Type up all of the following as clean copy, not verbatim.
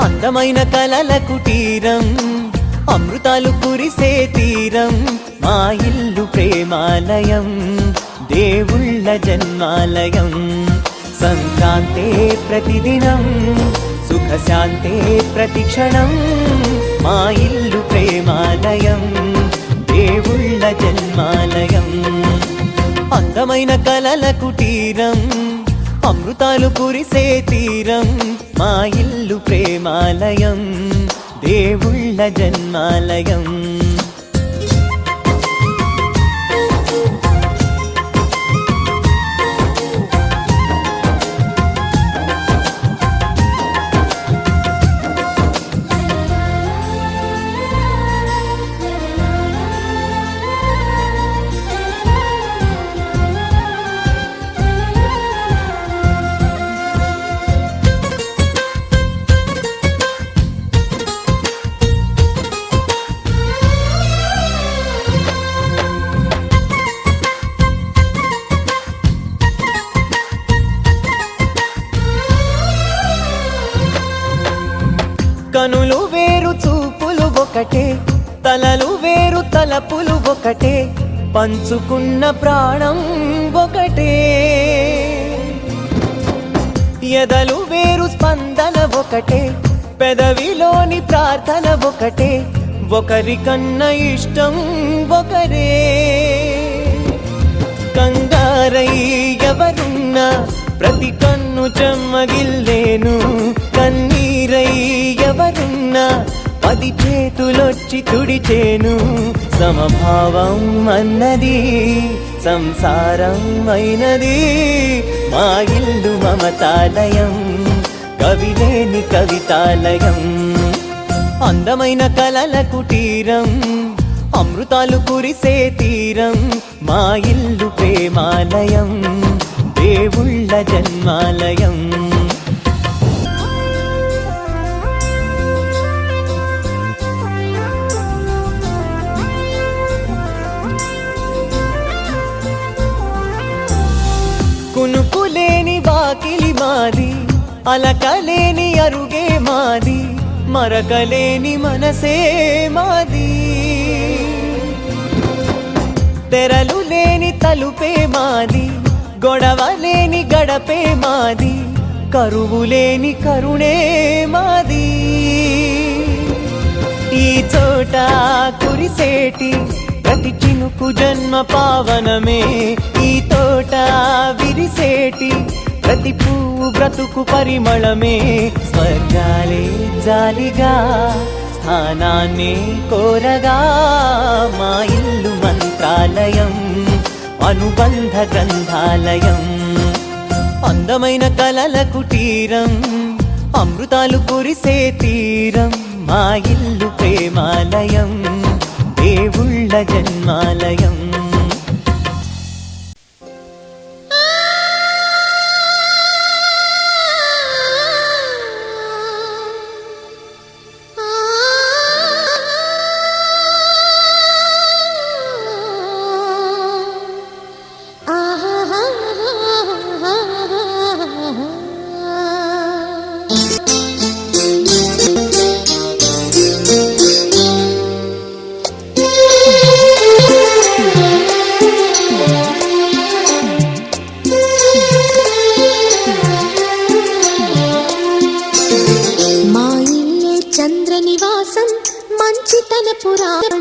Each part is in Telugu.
అందమైన కలల కుటీరం, అమృతాలు కురిసే తీరం, మా ఇల్లు ప్రేమాలయం, దేవుళ్ళ జన్మాలయం. సంక్రాంతే ప్రతిదినం, సుఖశాంతే ప్రతిక్షణం, మా ఇల్లు ప్రేమాలయం, దేవుళ్ళ జన్మాలయం. అందమైన కలల కుటీరం, అమృతాలు కురిసే తీరం, మా ఇల్లు ప్రేమాలయం, దేవుళ్ళ జన్మాలయం. కనులు వేరు చూపులు ఒకటే, తలలు వేరు తలపులు ఒకటే, పంచుకున్న ప్రాణం ఒకటే. ఎదలు వేరు స్పందన ఒకటే, పెదవిలోని ప్రార్థన ఒకటే, ఒకరికన్నా ఇష్టం ఒకరే. కంగారై ఎవరున్నా ప్రతి కన్ను చెమ్మగిల్లేను, కన్నీరై ఎవరున్నా 10 చేతులొచ్చి తుడిచేను. సమభావం అన్నది సంసారం అయినది, మా ఇల్లు మమతాలయం, కవిలేని కవితాలయం. అందమైన కలల కుటీరం, అమృతాలు కురిసే తీరం, మా ఇల్లు ప్రేమాలయం, దేవుళ్ళ జన్మాలయం. కునుకులేని వాకిలి మాది, అలకలేని అరుగే మాది, మరకలేని మనసే మాది. తెరలు లేని తలుపే మాది, గొడవలేని గడపే మాది, కరువులేని కరుణే మాది. ఈ చోట కురిసేటి ప్రతి చినుకు జన్మ పావనమే, ఈ తోట విరిసేటి ప్రతి పువ్వు బ్రతుకు పరిమళమే. స్వర్గాలే జాలిగా స్థానాన్ని కోరగా, మా ఇల్లు మంత్రాలయం, అనుబంధ గ్రంథాలయం. అందమైన కలల కుటీరం, అమృతాలు కురిసే తీరం, మా ఇల్లు ప్రేమాలయం, దేవుళ్ళ జన్మాలయం.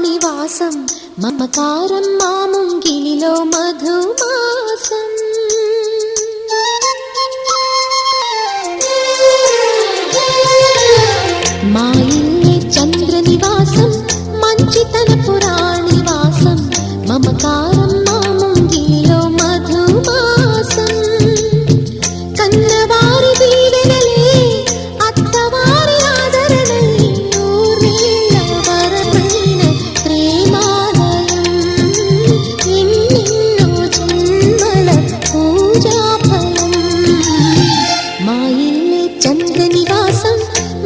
నివాసం మమకారం మా ముంగిలిలో మధుమాసం. మా ఇల్లే చంద్ర నివాసం మంచితన పురాణివాసం, మమకారం మా ముంగిలిలో మధుమాసం. కన్నవారి దీవెనలే అత్తవారి ఆదరణలే,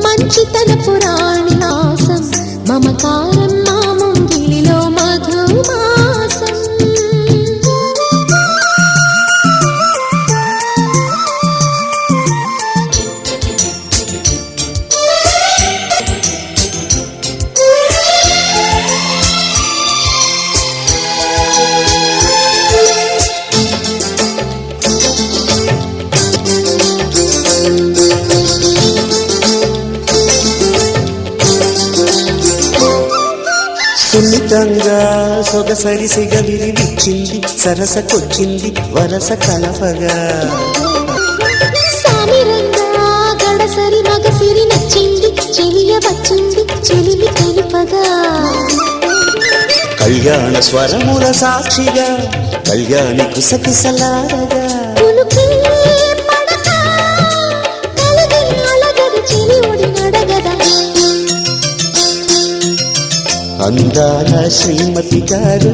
మంచితన పురాణివాసం, మమకారం మా ముంగిలిలో మధుమాసం. గంగా సొగసరి సిగవిరి విచ్చింది సరసకొచ్చింది వరస కలపగా సామిరంగా గడసరి మగసిరి నచ్చింది చెలియ వచ్చింది చెలిమి తెలుపగా కళ్యాణ స్వరముల సాక్షిగా కళ్యాణి కుసకిసలాడగా పులుకే పడక కలిగి అలగదు చెలి ఒడి నడగదా అందాల శ్రీమతి గారు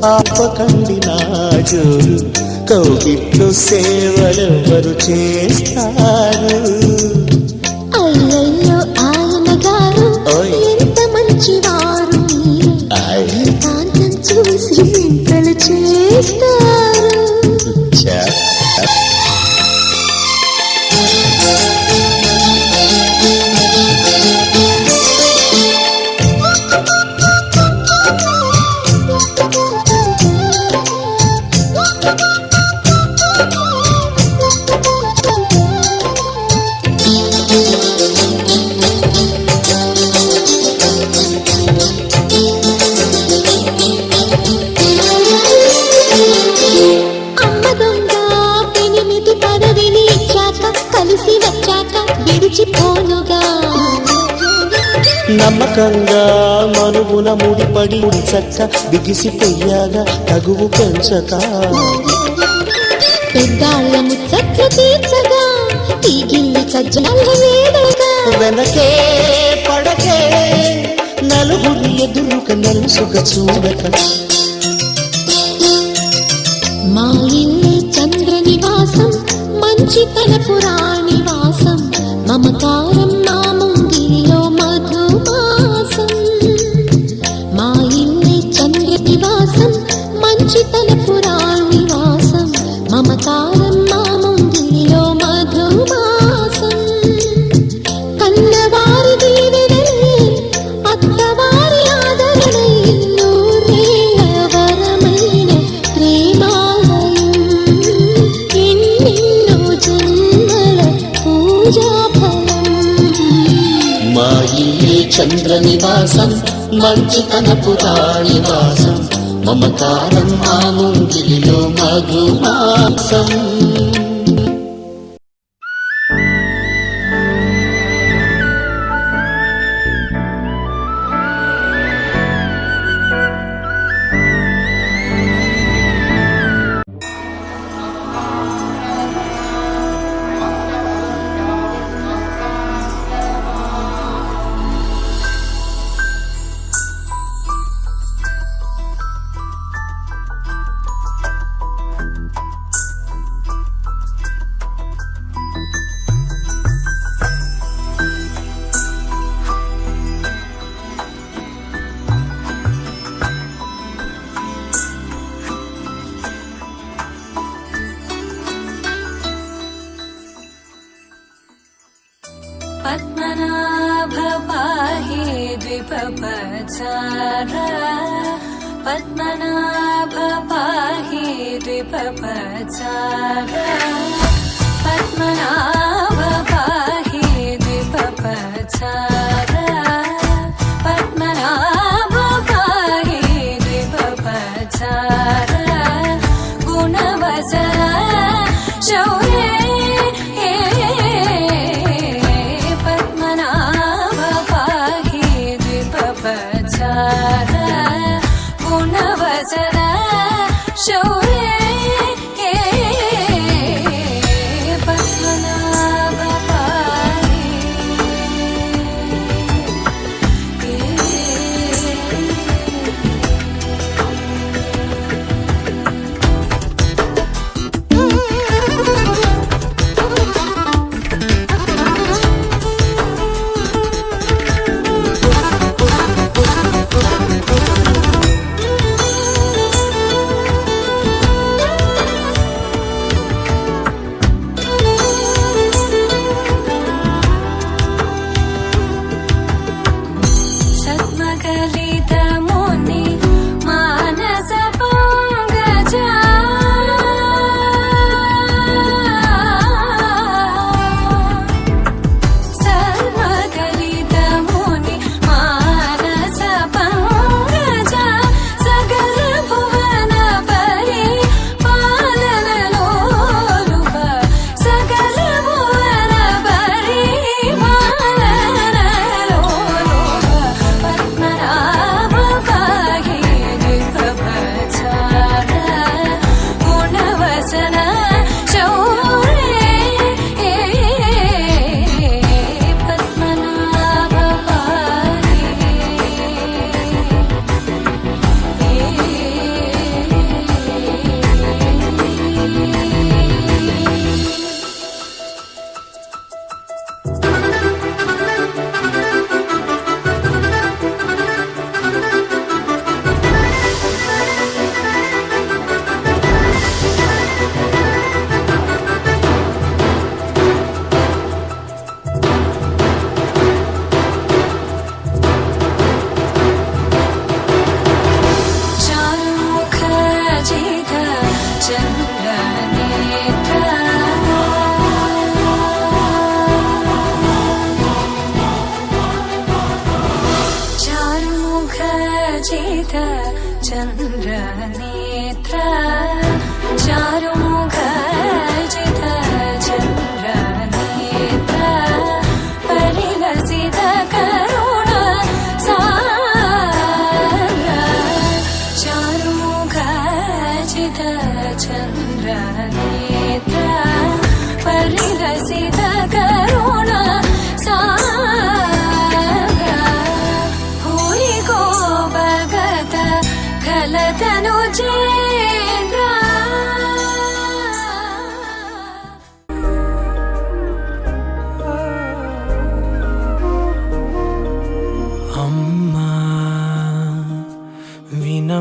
ఆపకండి నా జోరు కౌగిట్లో సేవలెవరు చేస్తారు అయ్యయ్యో ఆయన గారు ఓయ్. ఎంత మంచివారు మీరు ఆయ్. కాంతం చూసి వింతలు చేస్తారు ఛా. అమ్మ దొంగ పెనిమిటి పదవిని ఇచ్చాక కలిసి వచ్చాక విడిచిపోనుగా నమ్మకంగా మనుగున ముడిపడి చక్క బిగిసిపోయాగా తగువు పెంచక పెద్దాళ్ళ ముచ్చట్లు తీర్చగా ఈ గిల్లి కజ్జాల వేడగా వెనకే పడకే నలుగురి ఎదురుగా నలుసుక చూడక మా ఇల్లే చంద్ర నివాసం మంచితన పురాణివాసం మమకారం మా ముంగిలో మధుమాసం మా ఇల్లే చంద్ర నివాసం మంచితన పురాణివాసం మమకారం మా ముంగిలో మధుమాసం కన్నవారి దీవెనలే అత్తవారి ఆదరణై నూరేళ్ల వరమైన ప్రేమాలయం ఎన్నెన్నో జన్మల పూజాఫలం మా ఇల్లే చంద్ర నివాసం మంచితన పురాణివాసం మమకారం మా ముంగిలిలో మధుమాసం पद्मनाभ पाहि द्विपपचार पद्मनाभ पाहि द्विपपचार पद्मनाभ पाहि द्विपपचार पद्मनाभ पाहि द्विपपचार गुणवचन शौर्ये गुणवचन शौर्ये पद्मनाभ पाहि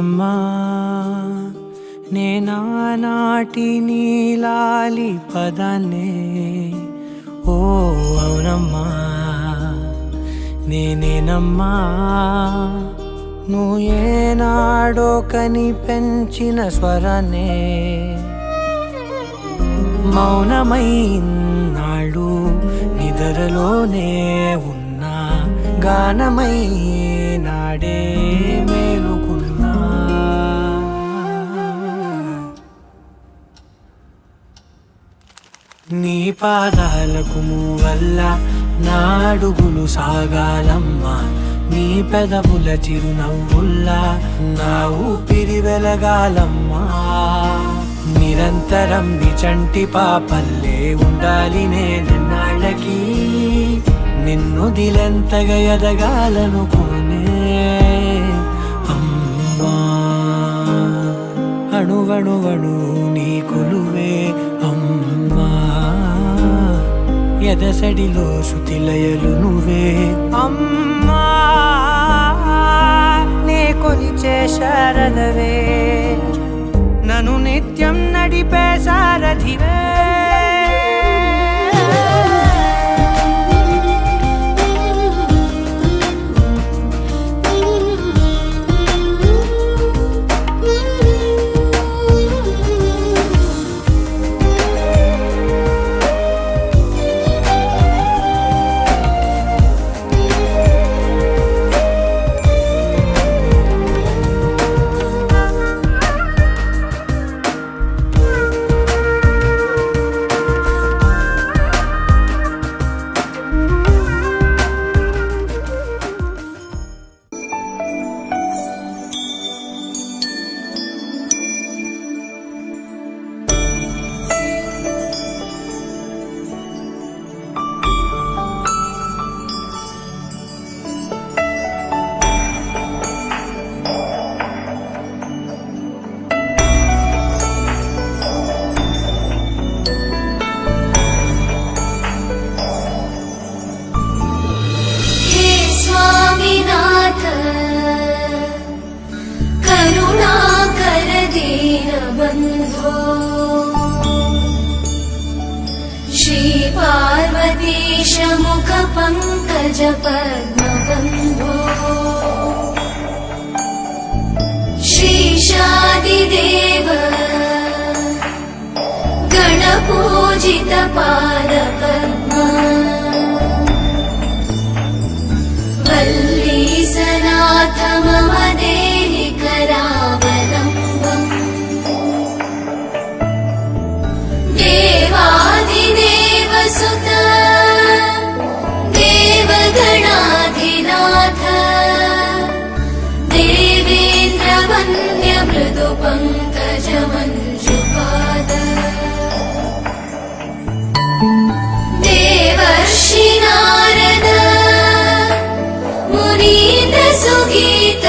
అవునమ్మా నేనానాటి నీలాలి పదాన్నే ఓ అవునమ్మా నేనేనమ్మా నువ్వు ఏనాడో కని పెంచిన స్వరాన్నే మౌనమైనాడు నిద్రలోనే ఉన్నా గానమై నాడే మేలుకున్నా నీ పాదాలకు వల్ల నా అడుగులు సాగాలమ్మా నీ పెదవుల చిరునవ్వుల్లా నా ఊపిరి వెలగాలమ్మా నిరంతరం నీ చంటి పాపల్లే ఉండాలి నేనన్నాళ్ళకి నిన్ను దిలెంతగా ఎదగాలనుకోనే అమ్మా అణువణువణు నీ కొలువే అమ్మా ఎదసడిలో శృతిలయలు నువ్వే అమ్మా నే కొలిచే శారదవే నన్ను నిత్యం నడిపే సారథివే बन्धो श्रीपार्वतीश मुख पंकज पद्मबन्धो श्रीशादिदेव गणपूजित पादपद्मा वल्लीसनाथ मम देहि करावलम्बम् देवादिदेव सुत देवगणाधिनाथ देवेन्द्र वन्द्य मृदु पंकज मञ्जुपाद देवर्षि नारद मुनीन्द्र सुगीत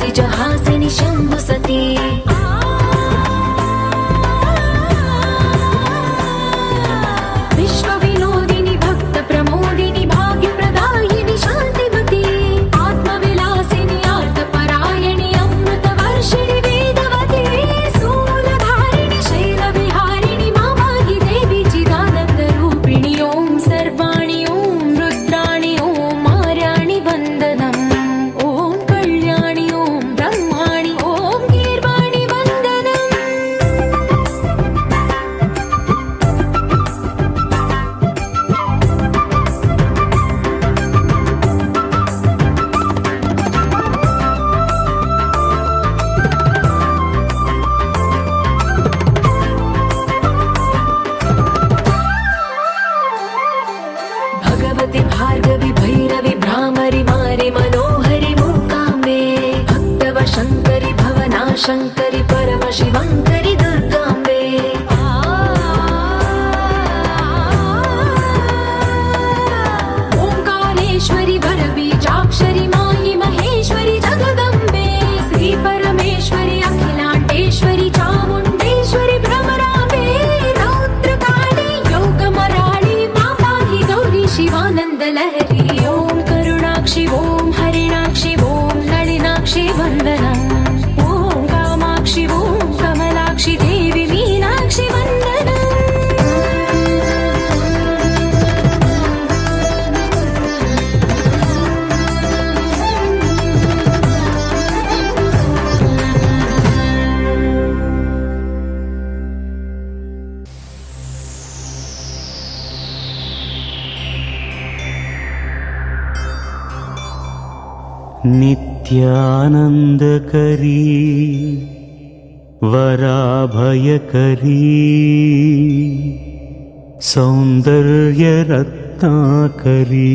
द्विजहासिनि शम्भुसती विश्वविनोदिनि भक्तप्रमोदिनि भाग्यप्रदायिनि शान्तिमती आत्मविलासिनि आर्तपरायणि अमृतवर्षिणि वेदवती स्थूलधारिणि शैलविहारिणि मामाहि देवी चिदानन्दरूपिणि ॐ सर्वाणि ॐ रुद्राणि ॐ आर्याणि वन्दनम् ॐ कल्याणि ॐ ब्रह्माणि ॐ गीर्वाणि वन्दनम् भगवति भार्गवि भैरवि भ्रामरि मारि मनोहरि मूकाम्बे भक्तव शङ्करि भवना शङ्करि परमशिवङ्करि दुर्गाम्बे ओङ्कारेश्वरि वरबीजाक्षरि मायि महेश्वरि जगदम्बे श्री परमेश्वरि अखिलाण्डेश्वरि चामुण्डेश्वरि भ्रमराम्बे रौद्रकाली योगमराळि माताहि गौरी शिवानन्दलहरी ॐ करुणाक्षि ॐ हरिणाक्षि ॐ नलिनाक्षि वन्दनम् ॐ कामाक्षि ॐ कमलाक्षि देवी मीनाक्षि वन्दनम् नित्यानन्दकरी वराभयकरी सौन्दर्यरत्नाकरी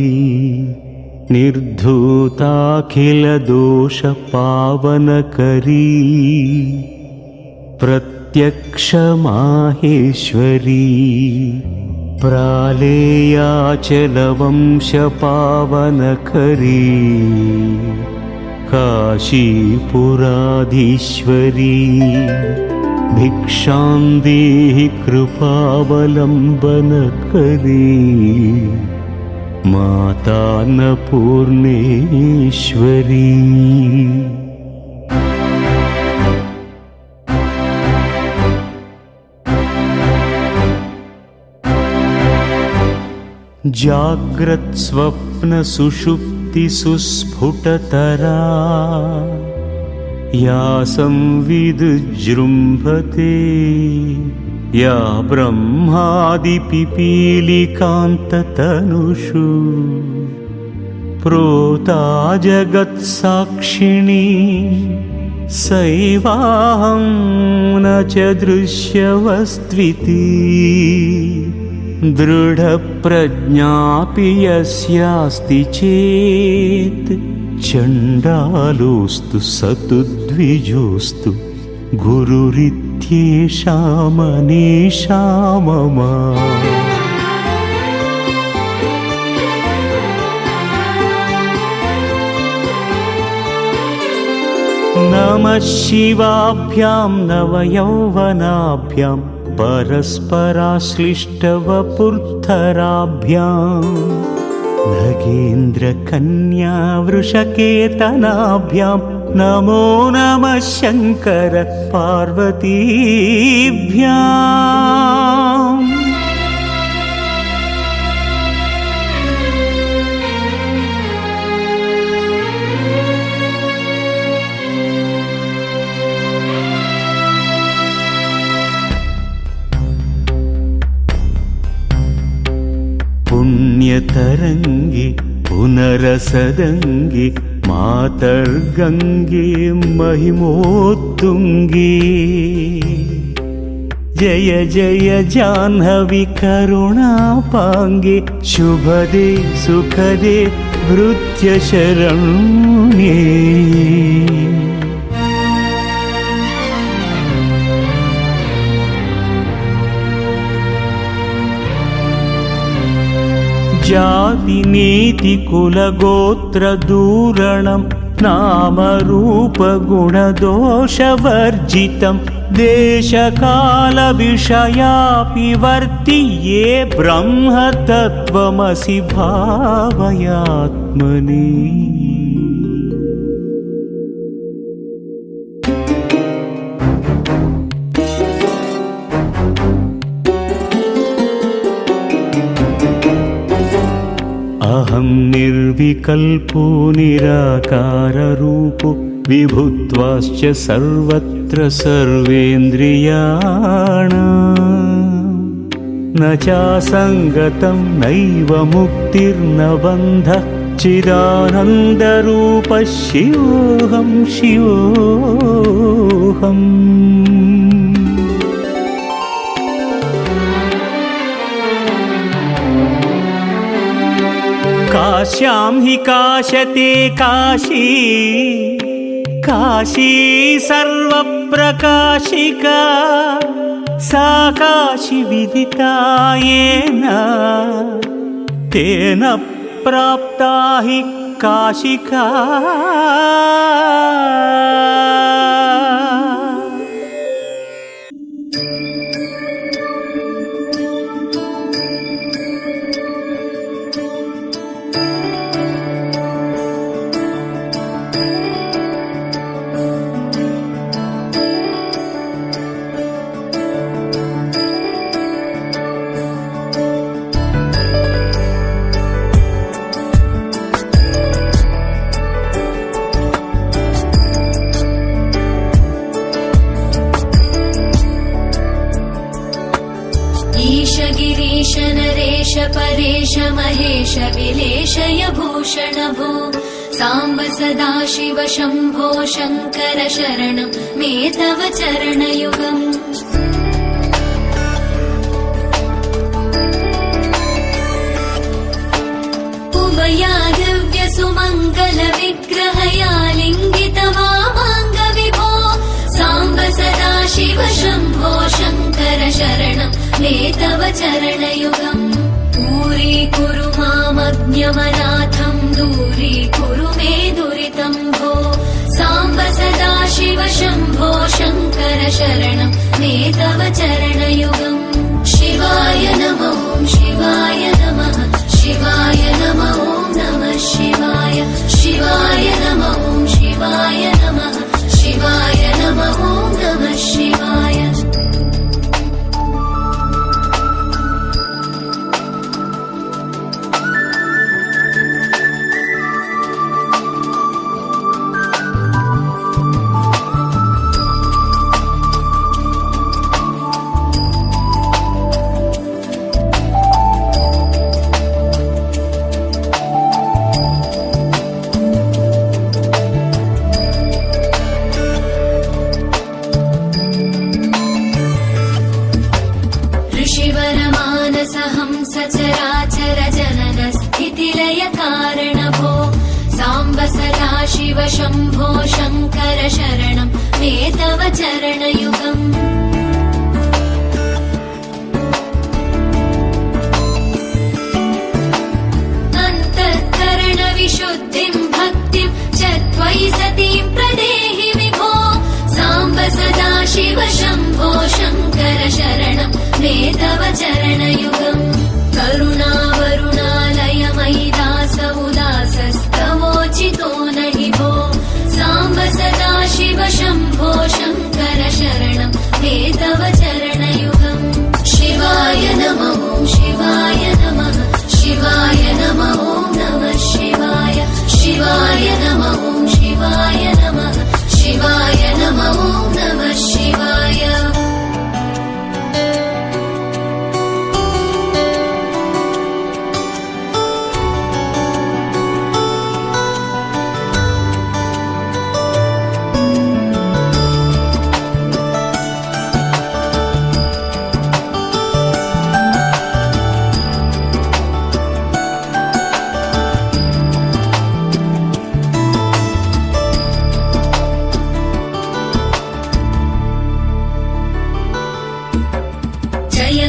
निर्धूताखिलदोषपावनकरी प्रत्यक्षमाहेश्वरी प्रालेयाचलवंशपावनकरी काशीपुराधीश्वरी भिक्षां देहि कृपावलम्बनकरी मातान्नपूर्णेश्वरी जाग्रत् स्वप्न सुषुप्ति सुस्फुटतरा या संविदुजृम्भते या ब्रह्मादिपिपीलिकान्ततनुषु प्रोता जगत्साक्षिणी सैवाहं न च दृश्यवस्त्विति दृढप्रज्ञापि यस्यास्ति चेत् चण्डालोऽस्तु सतु द्विजोऽस्तु गुरुरित्येषा मनीषा मम। नमः शिवाभ्यां नवयौवनाभ्यां परस्पराश्लिष्टवपुर्धराभ्यां नगेन्द्रकन्या वृषकेतनाभ्यां नमो नमः शङ्कर पार्वतीभ्याम्। पुण्यतरङ्गे पुनरसदङ्गे मातर्गङ्गे महिमोत्तुङ्गे जय जय जाह्नवी करुणापाङ्गे शुभदे सुखदे भृत्यशरण्ये। जाति नीति कुलगोत्र दूरणं नामरूपगुणदोषवर्जितं देशकालविषयापि ये ब्रह्मतत्त्वमसि भावयात्मनि। अहं निर्विकल्पो निराकाररूपो विभुत्वाश्च सर्वत्र सर्वेन्द्रियाणाम् न चासङ्गतं नैव मुक्तिर्न बन्धः चिदानन्दरूपः शिवोऽहं शिवोऽहम्। काश्यां हि काशते काशी काशी सर्वप्रकाशिका सा काशी विदिता येन तेन प्राप्ता हि काशिका। गिरीश नरेश परेश महेश विलेशय भूषण भो साम्ब सदाशिव शम्भो शङ्कर शरणं मे तव चरणयुगम्। उमया दिव्य सुमङ्गल विग्रहया लिङ्गित वामाङ्ग विभो साम्ब सदाशिव शम्भो शङ्कर शरणं मे तव चरणयुगम्। दूरीकुरु मामज्ञमनाथं दूरीकुरु मे दुरितं भो साम्ब सदाशिव शम्भो शङ्कर शरणं मे तव चरणयुगम्। शिवाय नमो शिवाय नमः शिवाय नमो नमः शिवाय शिवाय नमो शिवाय नमः शिवाय नमो नमः शिवाय। सचराचर जनन स्थितिलय कारण भो साम्ब सदाशिव शम्भो शङ्कर शरणं मे तव चरणयुगम्। अन्तःकरण विशुद्धिं भक्तिं च त्वयि सतीं प्रदेहि विभो साम्ब सदाशिव शम्भो शङ्कर शरणं मे तव चरणयुगम्। करुणावरुणालय मयि दास उदासस्तवोचितो नहि भो साम्ब सदाशिव शम्भो शङ्कर शरणं मे तव चरणयुगम्। शिवाय नमो शिवाय नमः शिवाय नमो नमः शिवाय शिवाय नमो शिवाय नमः शिवाय नमो नमः शिवाय।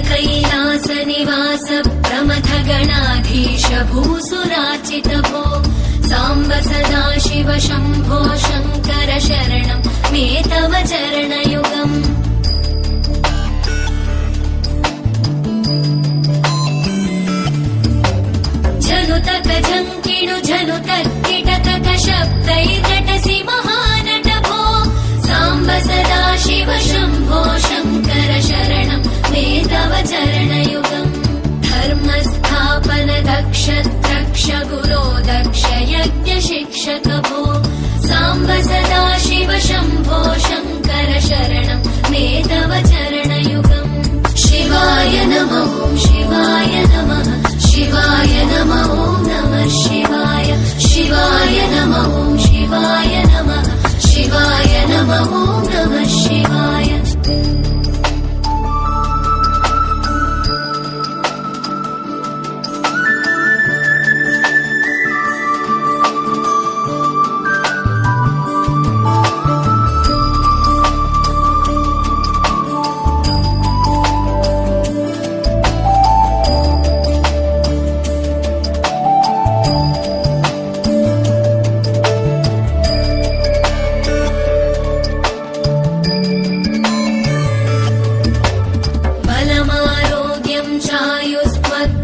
कैलास निवास प्रमथ गणाधीश भूसुराचित भो साम्ब सदा शिव शम्भो शङ्कर शरणं मे तव चरणयुगम् झनुतक झङ्किणु झनुतक्किटकक शब्दैर्नटसि महानट भो साम्ब सदा शिव शम्भो शङ्कर शरणं मे तव चरणयुगम् धर्मस्थापन दक्ष द्रक्ष गुरो दक्ष यज्ञ शिक्षक भो साम्ब सदा शिव शम्भो शङ्कर शरणं मे तव चरणयुगम् शिवाय नमः शिवाय नमः शिवाय नमः नमः शिवाय शिवाय नमः शिवाय नमः शिवाय नमः नमः शिवाय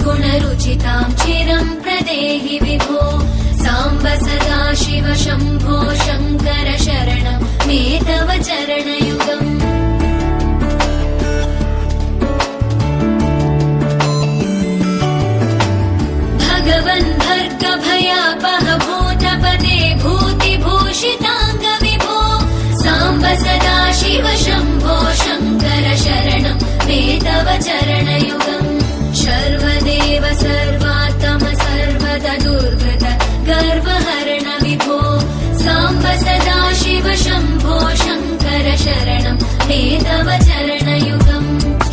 गुणरुचितां चिरं प्रदेहि विभो साम्ब सदा शिव शम्भो शङ्कर शरणं मे तव चरणयुगम् भगवन् भर्ग भयापह भूतपदे भूतिभूषिताङ्ग विभो साम्ब सदा शिव शम्भो शङ्कर शरणं मे तव चरणयुगम् सर्वदेव सर्वात्म सर्वद दुर्गत गर्वहरण विभो साम्ब सदा शिव शम्भो शङ्कर शरणं मे तव चरणयुगम्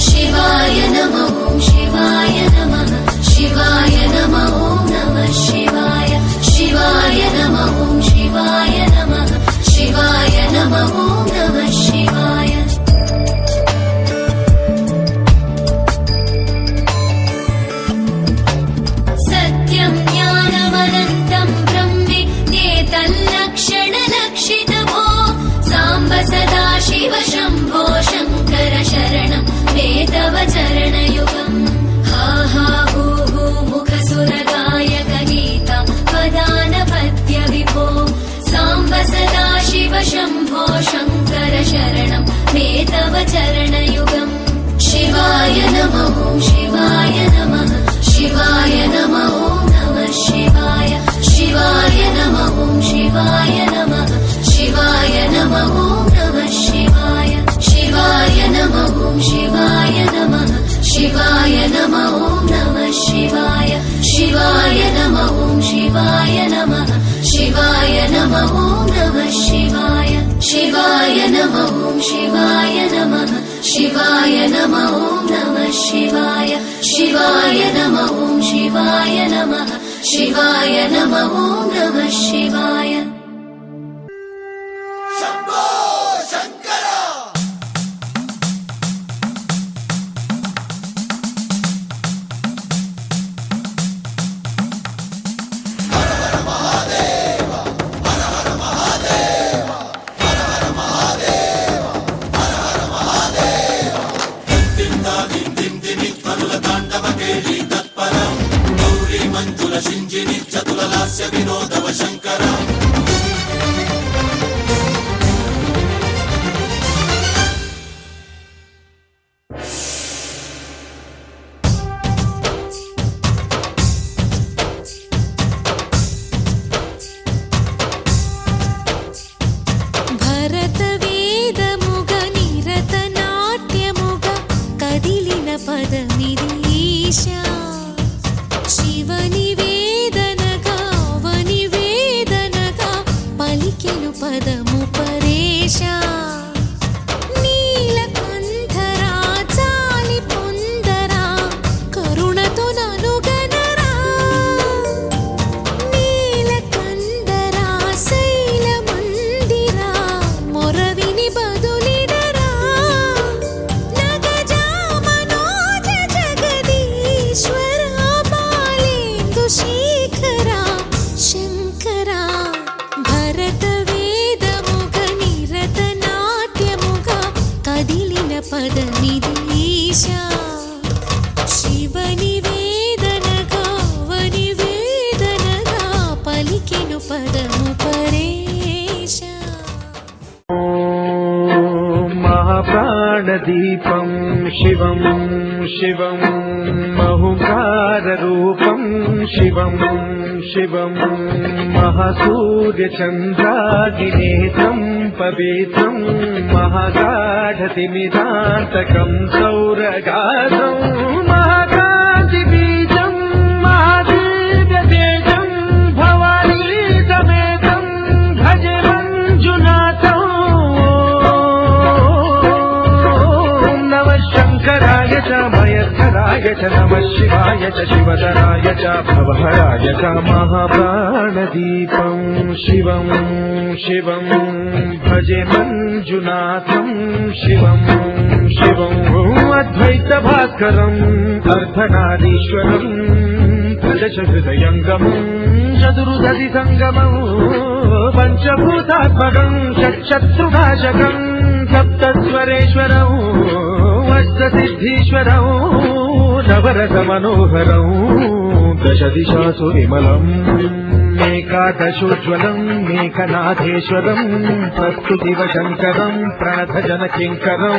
शिवाय नमः शिवाय नमः शिवाय नमः नमः शिवाय शिवाय नमः शिवाय नमः शिवाय नमः नमः शिवाय ज्ञानमनन्तं ब्रह्मेतल्लक्षणलक्षित भो साम्ब सदा शिव शम्भो शङ्कर शरणं मे तव चरणयुगम् हा हा हू हू मुखसुरगायक गीता वदानपद्य विभो साम्ब सदा शिव शम्भो शङ्कर शरणं मे तव चरणयुगम् शिवाय नमः शिवाय नमः शिवाय नमः नमः शिवाय शिवाय नमः शिवाय नमः शिवाय नमः नमः शिवाय शिवाय नमः शिवाय नमः शिवाय नमः नमः शिवाय शिवाय नमः शिवाय नमः शिवाय नमः नमः शिवाय शिवाय नमः शिवाय नमः शिवाय नमः नमः शिवाय शिवाय नमः शिवाय नमः शिवाय नमः नमः शिवाय పదమిదీశా శివనివేదనగా అవనివేద शिवं महुकाररूपं शिवं शिवं महासूर्यचन्द्रादिनेत्रं पवित्रं महागाढतिमिरान्तकं सौरगात्रं महाकान्तिबीजं महादिव्यतेजं भवानी समेतं भजे मञ्जुनाथं नमः शङ्कराय च मयस्कराय च नमः शिवाय च शिवधराय च भवहराय च महाप्राणदीपं शिवं शिवं भजे मञ्जुनाथं शिवं शिवं अद्वैतभास्करम् अर्धनारीश्वरम् त्रिदशहृदयङ्गमम् चतुर्दधिसङ्गमम् पञ्चभूतात्मकम् षट्शत्रुनाशकम् सप्तस्वरेश्वरम् अष्टसिद्धीश्वरौ नवरसमनोहरौ दशदिशासु विमलम् एकादशोज्ज्वलम् मेघनाथेश्वरम् प्रस्तुतिव शङ्करम् प्रणतजनकिङ्करौ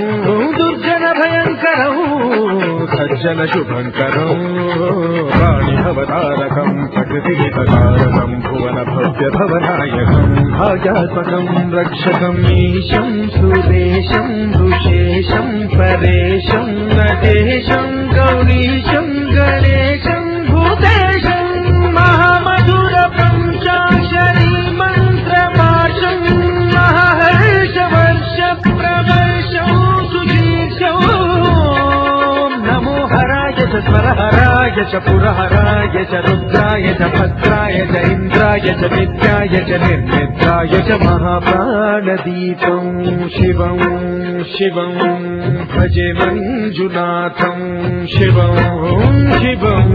दुर्जनभयङ्करौ सज्जनशुभङ्करौ प्राणिभवतारकम् प्रकृतिहितकारकम् भुवनभव्यभवनायकम् भाग्यात्मकम् रक्षकम् ईशम् सुरेशम् ऋषेशम् परेशम् नटेशम् गौरीशम् गणेशम् भूतेशम् महामधुर पञ्चाक्षरी मन्त्रपाशम् महर्षवर्ष प्रवर्षौ सुशीर्षौ नमो हराय च स्वरहराय च पुरहराय च रुद्राय च भद्राय च इन्द्राय च नित्याय च निर्निद्राय च महाप्राणदीपं शिवं शिवं भजे मञ्जुनाथं शिवं शिवं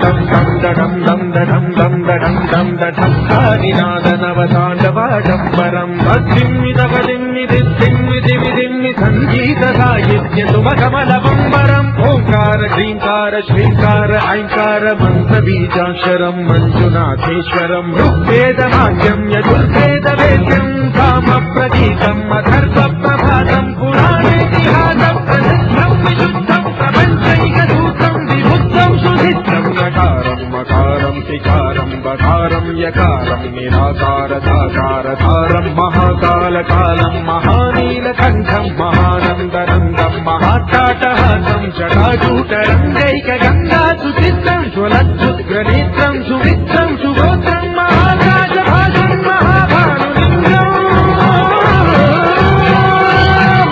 दं दं दडं दं दडं दं दडं दं दडं कानिनादनवताण्डवाडम्बरं भक्तिमिदपदिम्मिदिम्मिदिम्मिदिम्मि सङ्गीतसाहित्यसुमकमलबम्बरम् ओङ्कार ह्रीङ्कार श्रीङ्कार ऐङ्कार मन्त्रबीजाक्षरं मञ्जुनाथेश्वरं ऋग्वेदवाक्यं यजुर्वेदवेद्यं कामप्रतीकम् अथर्वप्रभातं पुराणेतिहासं प्रसिद्धं विशुद्धं प्रपञ्चैकसूत्रं विभुक्तं सुधित्रं नकारं मकारं सिकारं बकारं यकारं निराकारदाकारधारं महाकालकालं महानीलकण्ठं महानन्दनन्दं महाट्टाटहासं जटाजूटरङ्गैकगङ्गासुचित्रं ज्वलज्जुग्रनेत्रं सुमित्रं सुगोत्रं महाराजभासं महाभानुलिङ्गम्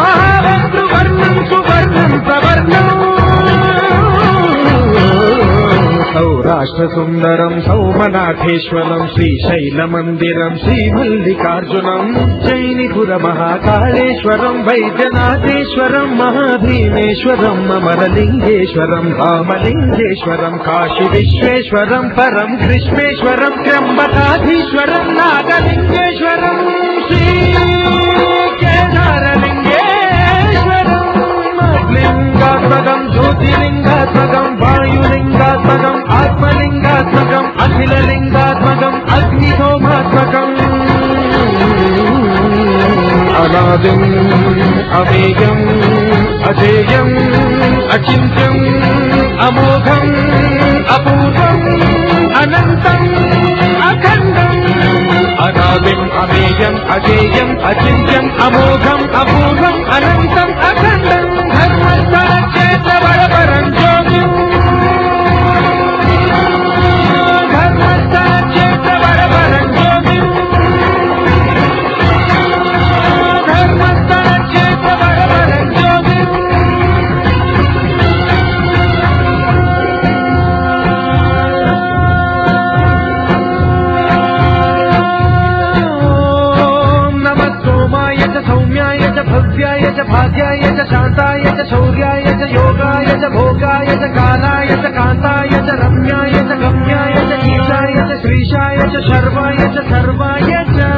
महाभद्रुवर्णं सुवर्णं प्रवर्णम् सौराष्ट्रसुन्दरं सौमनाथेश्वरं श्रीशैलमन्दिरं श्रीमल्लिकार्जुनं जैनिपुरमहाकाळेश्वरं वैद्यनाथेश्वरं महाभीमेश्वरं अमरलिङ्गेश्वरं रामलिङ्गेश्वरं काशीविश्वेश्वरं परं कृष्णेश्वरं त्र्यम्बकाधीश्वरं नागलिङ्गेश्वरं श्रीकेदारलिङ्गेश्वरं लिङ्गात्मकं ज्योतिलिङ्गात्मकं वायुलिङ्गात्मकम् आत्मलिङ्गात्मकम् अखिललिङ्गात्मकम् अग्निहोमात्मकम् अनादिम् अमेयम् अजेयम् अचिन्त्यम् अमोघम् अपूर्वम् अनन्तम् अखण्डम् अनादिम् अमेयम् अजेयम् अचिन्त्यम् अमोघम् अपूर्वम् अनन्तम् अखण्डम् धर्मस्थलक्षेत्रवरपरम् ज्योतिम् भव्याय च भाग्याय च शान्ताय च शौर्याय च योगाय च भोगाय च कालाय च कान्ताय च रम्याय च गम्याय च ईशाय च श्रीशाय च शर्वाय च सर्वाय च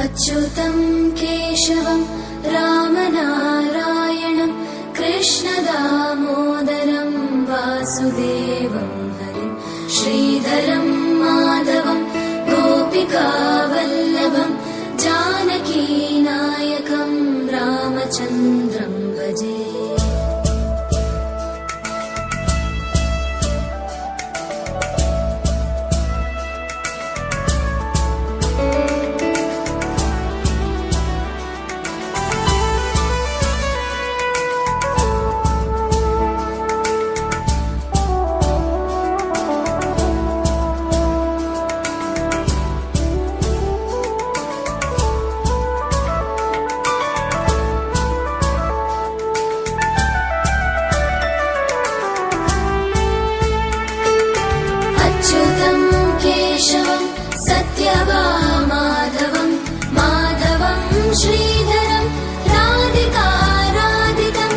अच्युतं केशवं रामनारायणं कृष्णदामोदरं वासुदेवं हरिं श्रीधरं माधवं गोपिकावल्लभं जानकीनायकं रामचन्द्रं भजे। अच्युतं केशवं सत्यभामाधवं माधवं श्रीधरं राधिकाराधितं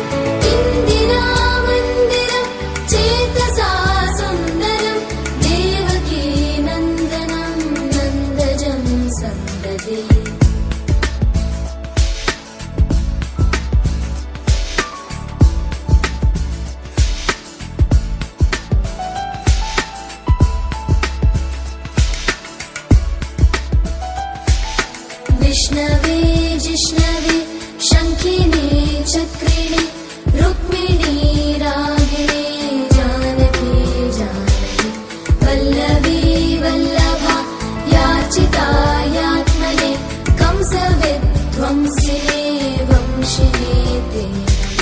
इन्दिरामन्दिरं चेतसा सुन्दरं देवकी नन्दनं नन्दजं सन्ददे। विष्णवे जिष्णवे शङ्खिने चक्रिणे रुक्मिणी रागिणे जानकी जानकी वल्लभी वल्लभा याचितायात्मने कंसविध्वंसिने वंशिने ते नमः।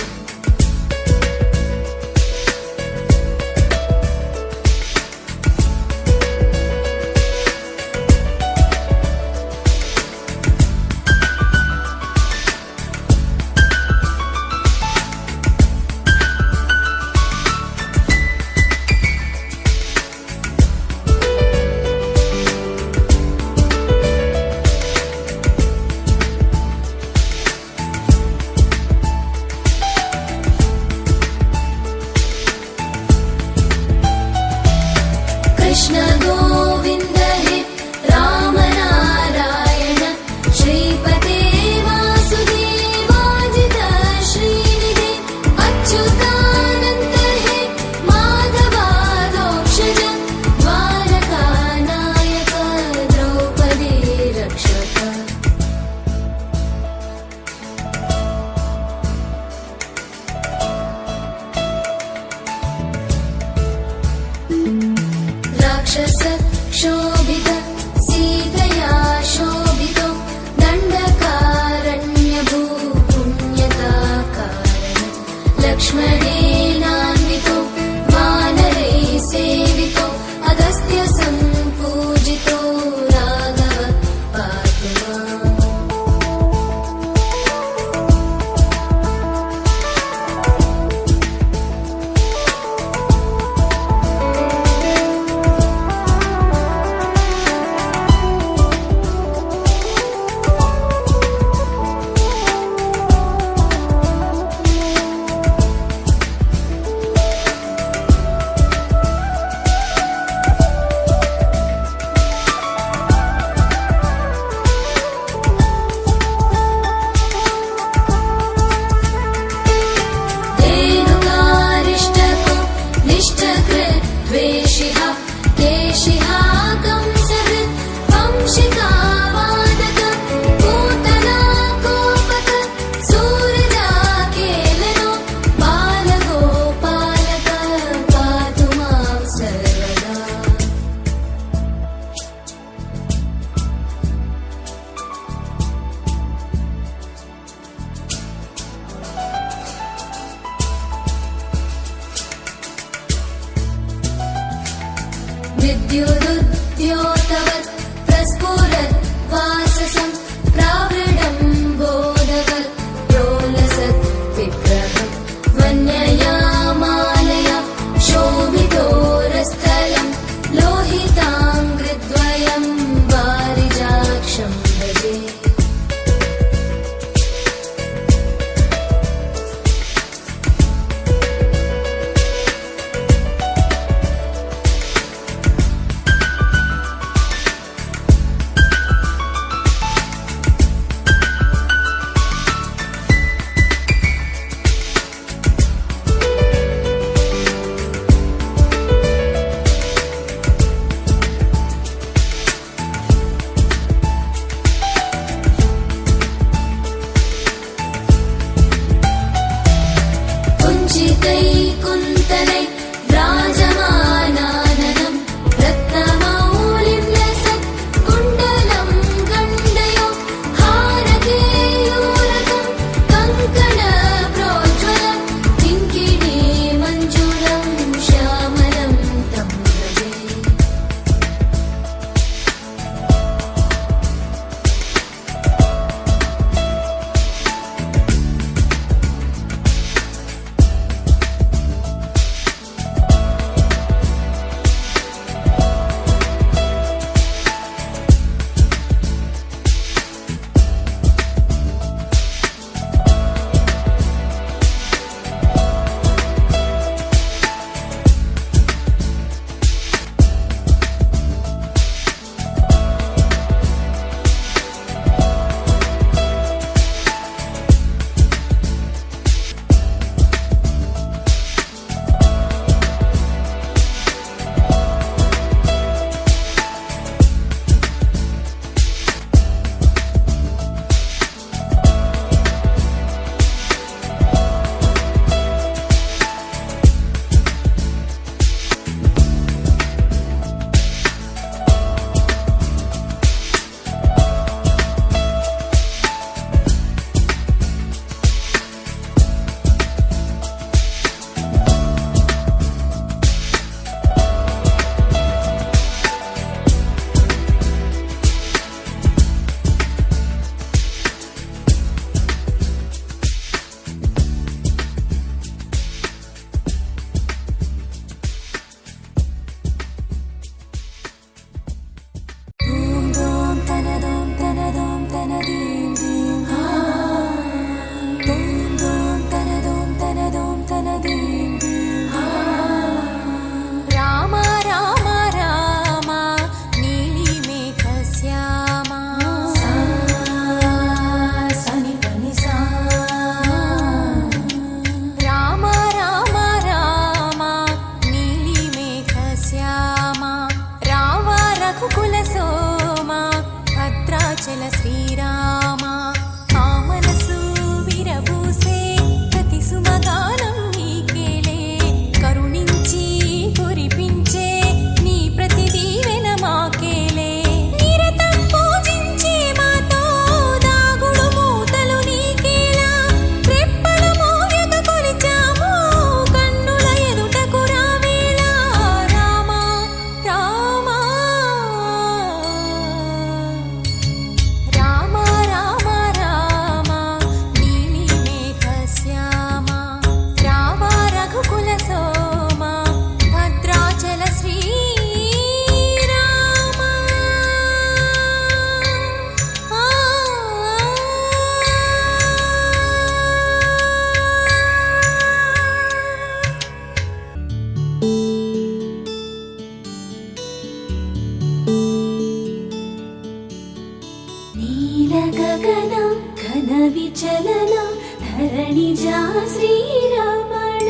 ಗಗನ ಘನ ವಿಚಲನ ಧರಣಿಜ ಶ್ರೀರಮಣ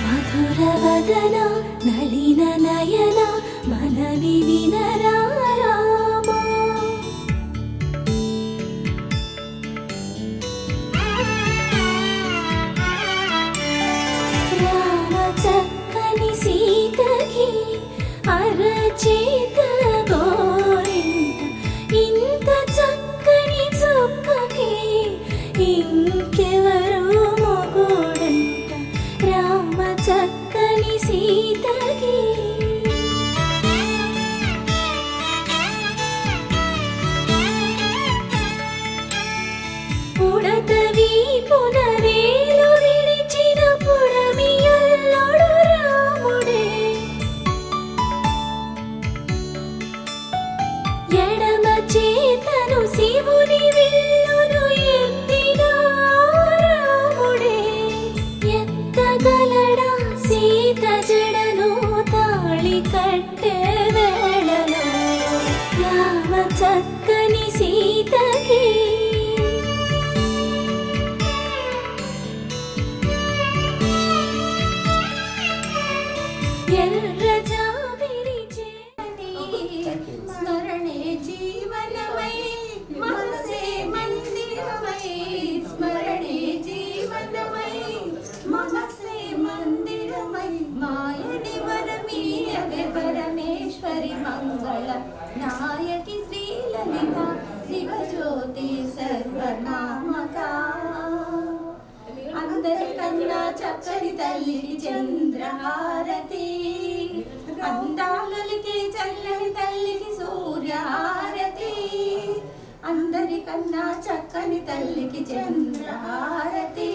ಮಧುರ ವದನ ನಳಿನ ನಯನ ಮನವಿ ವಿನರಾರಾಮ ರಾಮ ಚಕ್ಕನಿ ಸೀತಗೆ అరచేత గోరింట ఇంత చక్కని చుక్కకి ఇంకెవరు మొగుడంట రామ చక్కని సీతకి ఉడత వీపున వేలు విడిచిన పుడమియల్లోడు రాముడే ఎడమ చేతను శివుని విల్లును ఎత్తిన రాముడే ఎత్తగలడా సీత జడను తాళి కట్టే వేళలో రామ చక్కని సీతకి ఎర్ర జాబిలి స్మరణే జీవనమై మనసే మందిరమై స్మరణే జీవనమై మనసే మందిరమై మాయని వరమీయవే పరమేశ్వరి మంగళ నాయకి శ్రీలలిత శివజ్యోతి సర్వనామక అందరికన్నా చక్కని తల్లికి చంద్రహారతి అందాలకి చల్లని తల్లికి సూర్యహారతి అందరికన్నా చక్కని తల్లికి చంద్రహారతి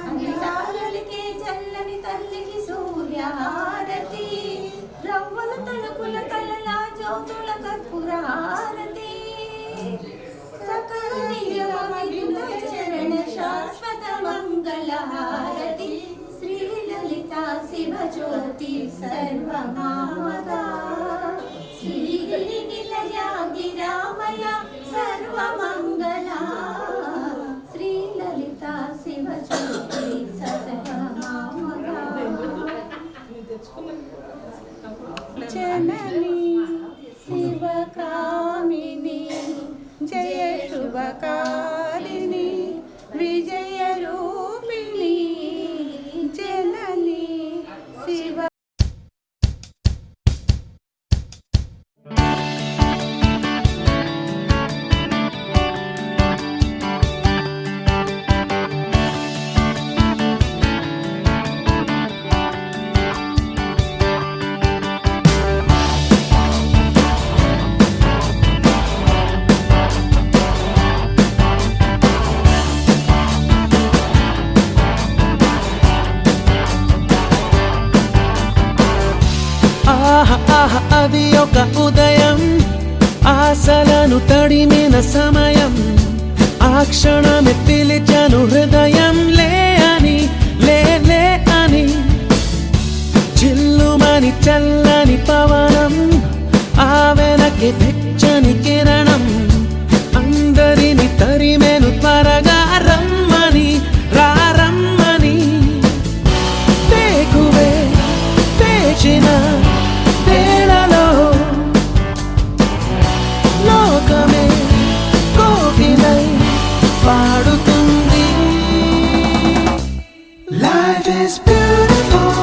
అందాలకి చల్లని తల్లికి సూర్యహారతి రవ్వల తణుకుల తలల జ్యోతుల కర్పూరహారతి సకల నియమమిదుల చరణ శాశ్వత మంగళహారతి శ్రీలలిత శివజ్యోతి సర్వమామగా శ్రీగిరి నిలయ గిరామయ సర్వమంగళ శ్రీలలిత శివజ్యోతి సర్వమామగా జనని శివకామిని జయ శుభకారిణి విజయ రూపిణి జనని శివ అది ఒక ఉదయం ఆశలను తడిమిన సమయం ఆ క్షణమే పిలిచాను హృదయం లే అని లే అని చిల్లుమని చల్లని పవనం ఆ వెనక్కి వెచ్చని కిరణం అందరిని తరిమెను త్వరగా రమ్మని రారమ్మని వేకువే వేచిన వేళలో లోకమే కోకిలై పాడుతుంది Life is beautiful,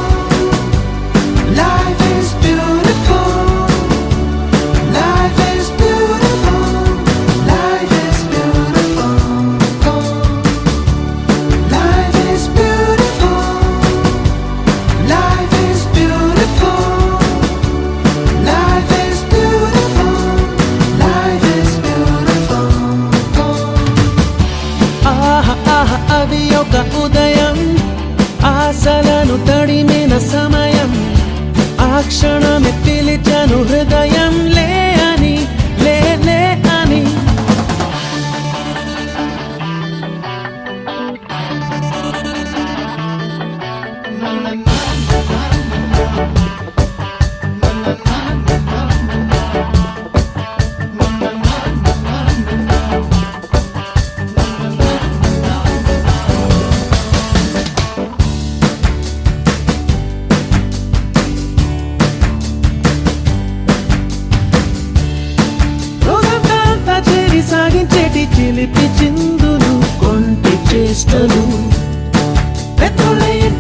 life is beautiful, life is beautiful, life is beautiful, life is beautiful, life is beautiful. Life is beautiful, life is beautiful. అది ఒక ఉదయం ఆశలను తడిమిన సమయం ఆ క్షణమే పిలిచాను హృదయం లే అని లే అని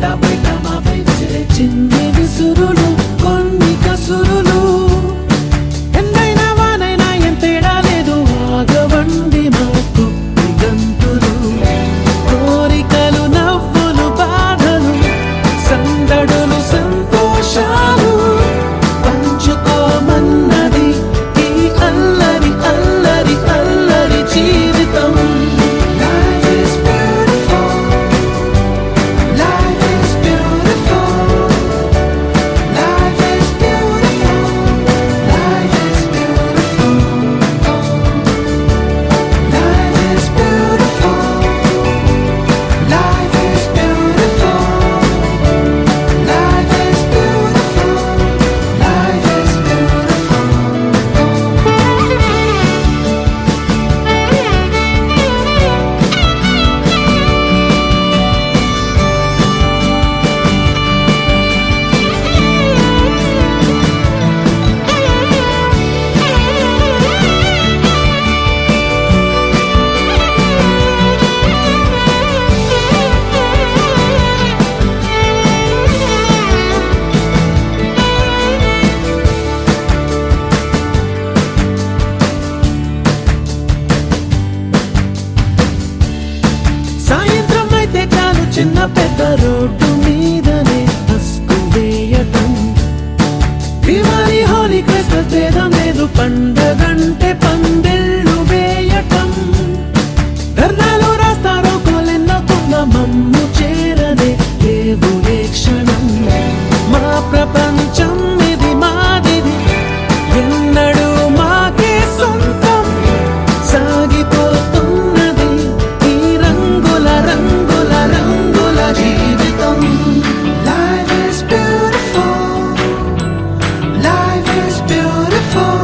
ఇంట బయట మాపై విసిరే చిన్ని విసురులు కొన్ని కసురులు ఎందైనా వానైనా ఏం తేడా లేదు ఆగవండి మాకు గంతులు కోరికలు నవ్వులు బాధలు సందడులు సంతోషాలు పంచుకోమన్నది ఈ అల్లరి అల్లరి అల్లరి జీవితం. Life is beautiful. Life is beautiful. Life is beautiful. Life is beautiful. Life is beautiful. Life is beautiful. Life is beautiful. Life is beautiful. సాయంత్రం అయితే చాలు చిన్న పెద్ద రోడ్డు మీదనే బస్కు వేయటం దివాళీ హోలీ క్రిస్మస్ భేదం లేదు పండగంటే పందిళ్ళు వేయటం ధర్నాలు రాస్తారో కోలెన్నకున్న మమ్ము చేరనే లేవు ఏ క్షణం మా ప్రపంచం ఇది మాదిది ఎన్నడూ మాకే సొంతం సాగిపోతున్నది ఈ రంగుల రంగుల రంగుల జీవితం. Life is beautiful. Life is beautiful.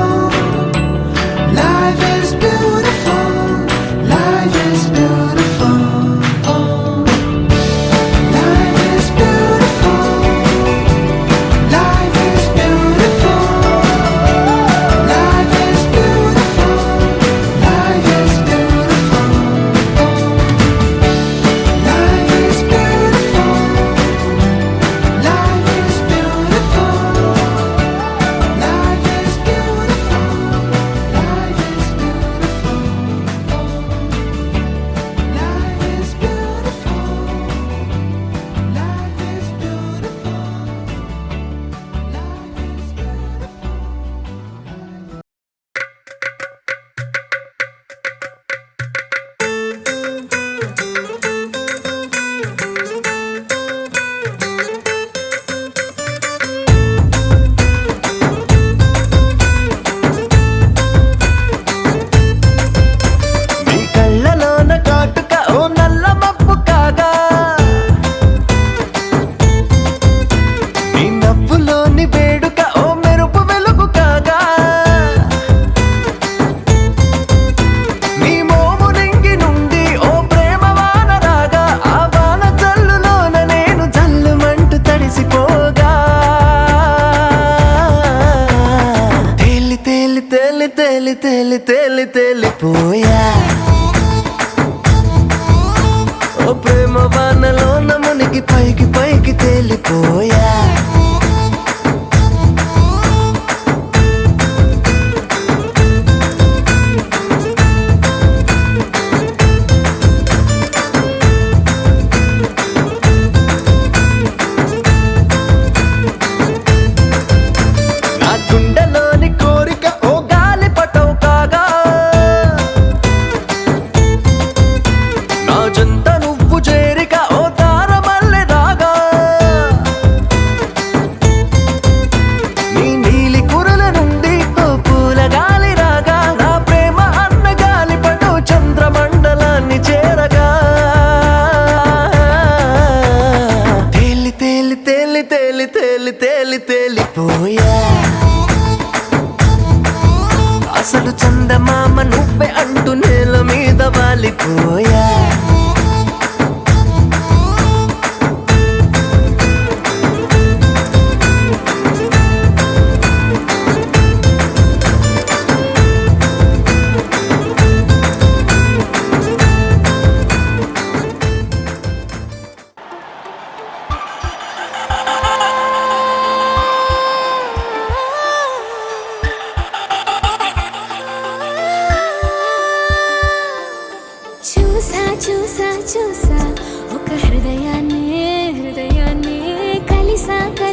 Life is beautiful. Life is beautiful. Oh. Life is beautiful. Life is beautiful. Life is beautiful. Life is beautiful. Oh. Life is beautiful. Life is beautiful. Life is beautiful. Life is beautiful. Life is beautiful. Life is beautiful. Life is beautiful. నీ కళ్ళలోన కాటుక ఓ నల్ల మబ్బు కాగా నీ నవ్వులోని వేడుక ఓ మెరుపు వెలుగు కాగా నీ మోము నింగి నుండి ఓ ప్రేమ వాన రాగా ఆ వాన జల్లులోన నేను జల్లుమంటూ తడిసిపోగా తేలి తేలి తేలి తేలి తేలి తేలి తేలిపోయా ఓ ప్రేమ వానలోన మునిగి పైకి పైకి తేలిపోయా నా గుండెలోని కోరిక ఓ గాలి పటం కాగా నా జంట నువ్వు చేరిక ఓ తారమల్లె రాగా నీ నీలి కురుల నుండి ఓ పూల గాలి రాగా నా ప్రేమ అన్న గాలి పటం చంద్రమండలాన్ని చేరగా తేలి తేలి తేలి తేలి తేలి తేలి తేలిపోయా అసలు చందమామ నువ్వే అంటూ నేల మీద వాలిపోయా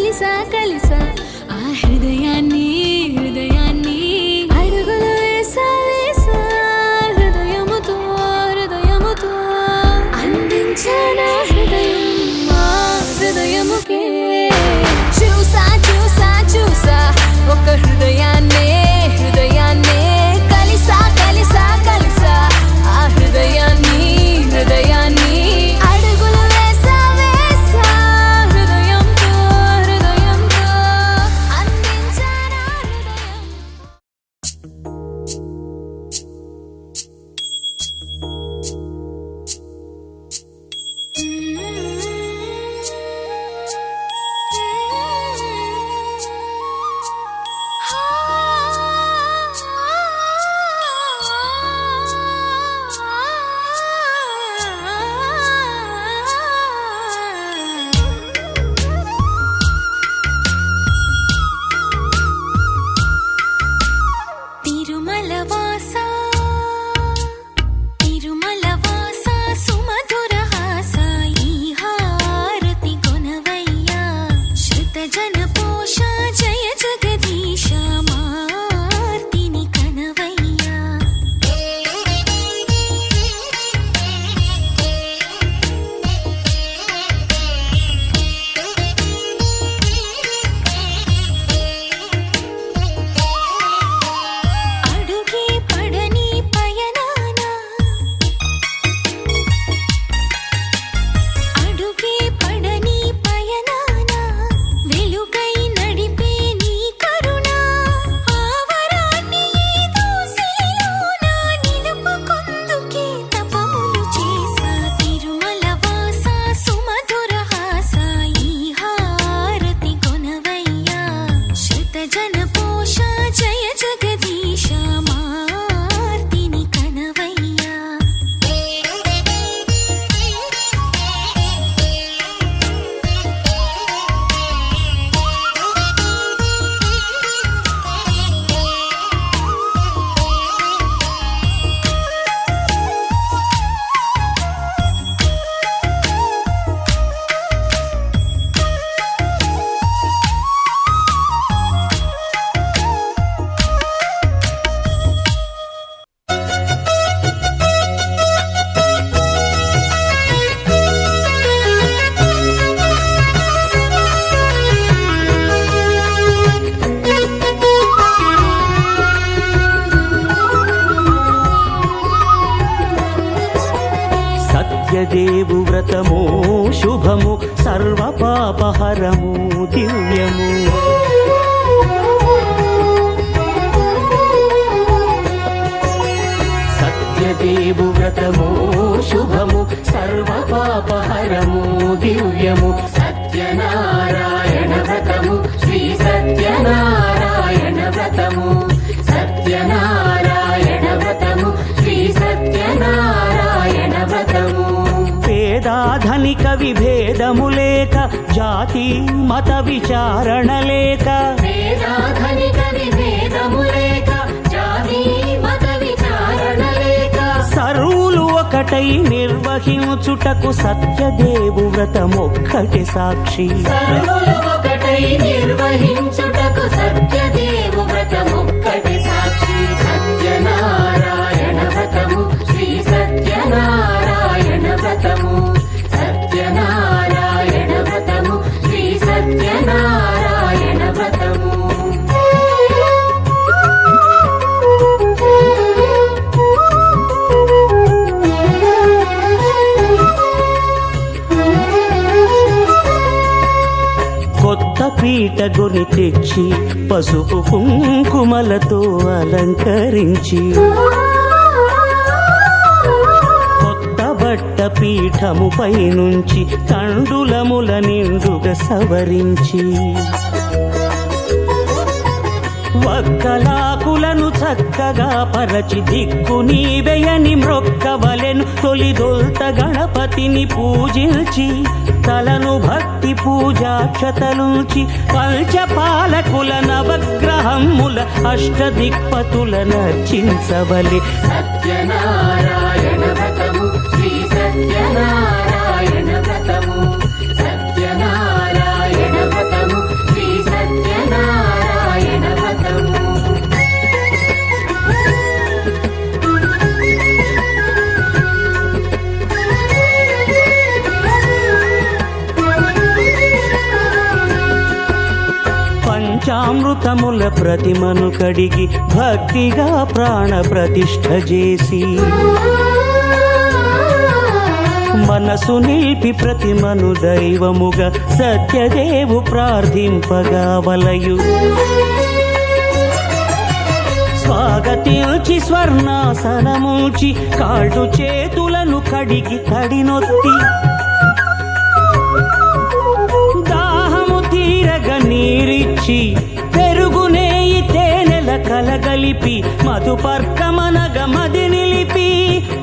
కలిసా కలిసా ఆ హృదయాన్ని హృదయాన్ని అడుగులు వేసా వేసా హృదయముతో హృదయముతో అందించానా హృదయం మా హృదయముకే చూసా చూసా చూసా ఒక హృదయాన్నే హృదయాన్నే కలిసా కలిసా కలిసా ఆ హృదయాన్ని హృదయాన్ని అడుగులు వేసా వేసా హృదయంతో హృదయంతో అందించానా హృదయం తిరుమల వాసా తిరుమల వాసా సుమధుర హాసా ఈ హారతి కొనవయ్యా శృత జన పోష జయ జగదీశ మార్తిని కనవయ్యా అడుగే పడని పయనాన అడుగే పడని పయనాన వెలుగై నడిపే నీ కరుణ ఆవరాన్ని ఏదో శిలలోన నిలుపుకొందుకే తపములు చేసా తిరుమల వాసా సుమధుర హాసా ఈ హారతి కొనవయ్యా శృత జన పోష జయ జగదీశ మార్తిని కనవయ్యా సత్యదేవు వ్రతము శుభము సర్వ పాపహరము దివ్యము సత్యదేవు వ్రతము శుభము సర్వ పాపహరము దివ్యము సత్యనారాయణ వ్రతము శ్రీ సత్యనారాయణ వ్రతము సత్యనారాయణ వ్రతము శ్రీ సత్యనారాయణ వ్రతము పేదాధనిక విభేదము లేక జాతి మత విచారణ లేక వేదాధనిక విభేదము లేక జాతి మత విచారణ లేక సర్వులు ఒకటై నిర్వహించుటకు సత్యదేవు వ్రతమొక్కటి సాక్షి సర్వులు ఒకటై నిర్వహించుటకు సత్యదేవు వ్రతమొక్కటి సాక్షి సత్యనారాయణ వ్రతము శ్రీ సత్యనారాయణ వ్రతము సత్యనారాయణ వ్రతము శ్రీ సత్యనారాయణ వ్రతము కొత్త పీట గొని తెచ్చి పసుపు కుంకుమలతో అలంకరించి కొత్త బట్ట పీఠముపై నుంచి తండులముల నిండుగా సవరించి వక్కలాకులను చక్కగా పరచి దిక్కు నీవెయని మ్రొక్కవలెను తొలిదొల్త గణపతిని పూజించి తలను భక్తి పూజాక్షతలుంచి పంచపాలకుల నవగ్రహముల అష్టదిక్పతుల నర్చించవలె సత్యనారాయణ వ్రతము శ్రీ సత్యనారాయణ వ్రతము సత్యనారాయణ వ్రతము పంచామృతముల ప్రతిమను కడిగి భక్తిగా ప్రాణ ప్రతిష్ఠ చేసి మనసు నిలిపి ప్రతిమను దైవముగా సత్యదేవు ప్రార్థింపగా వలయు. స్వాగతించి స్వర్ణాసనముంచి కాళ్ళు చేతులను కడిగి తడినొత్తి దాహము తీరగ నీరిచ్చి పెరుగునేయి తేనెల కలగలిపి మధుపర్కమనగ మది నిలిపి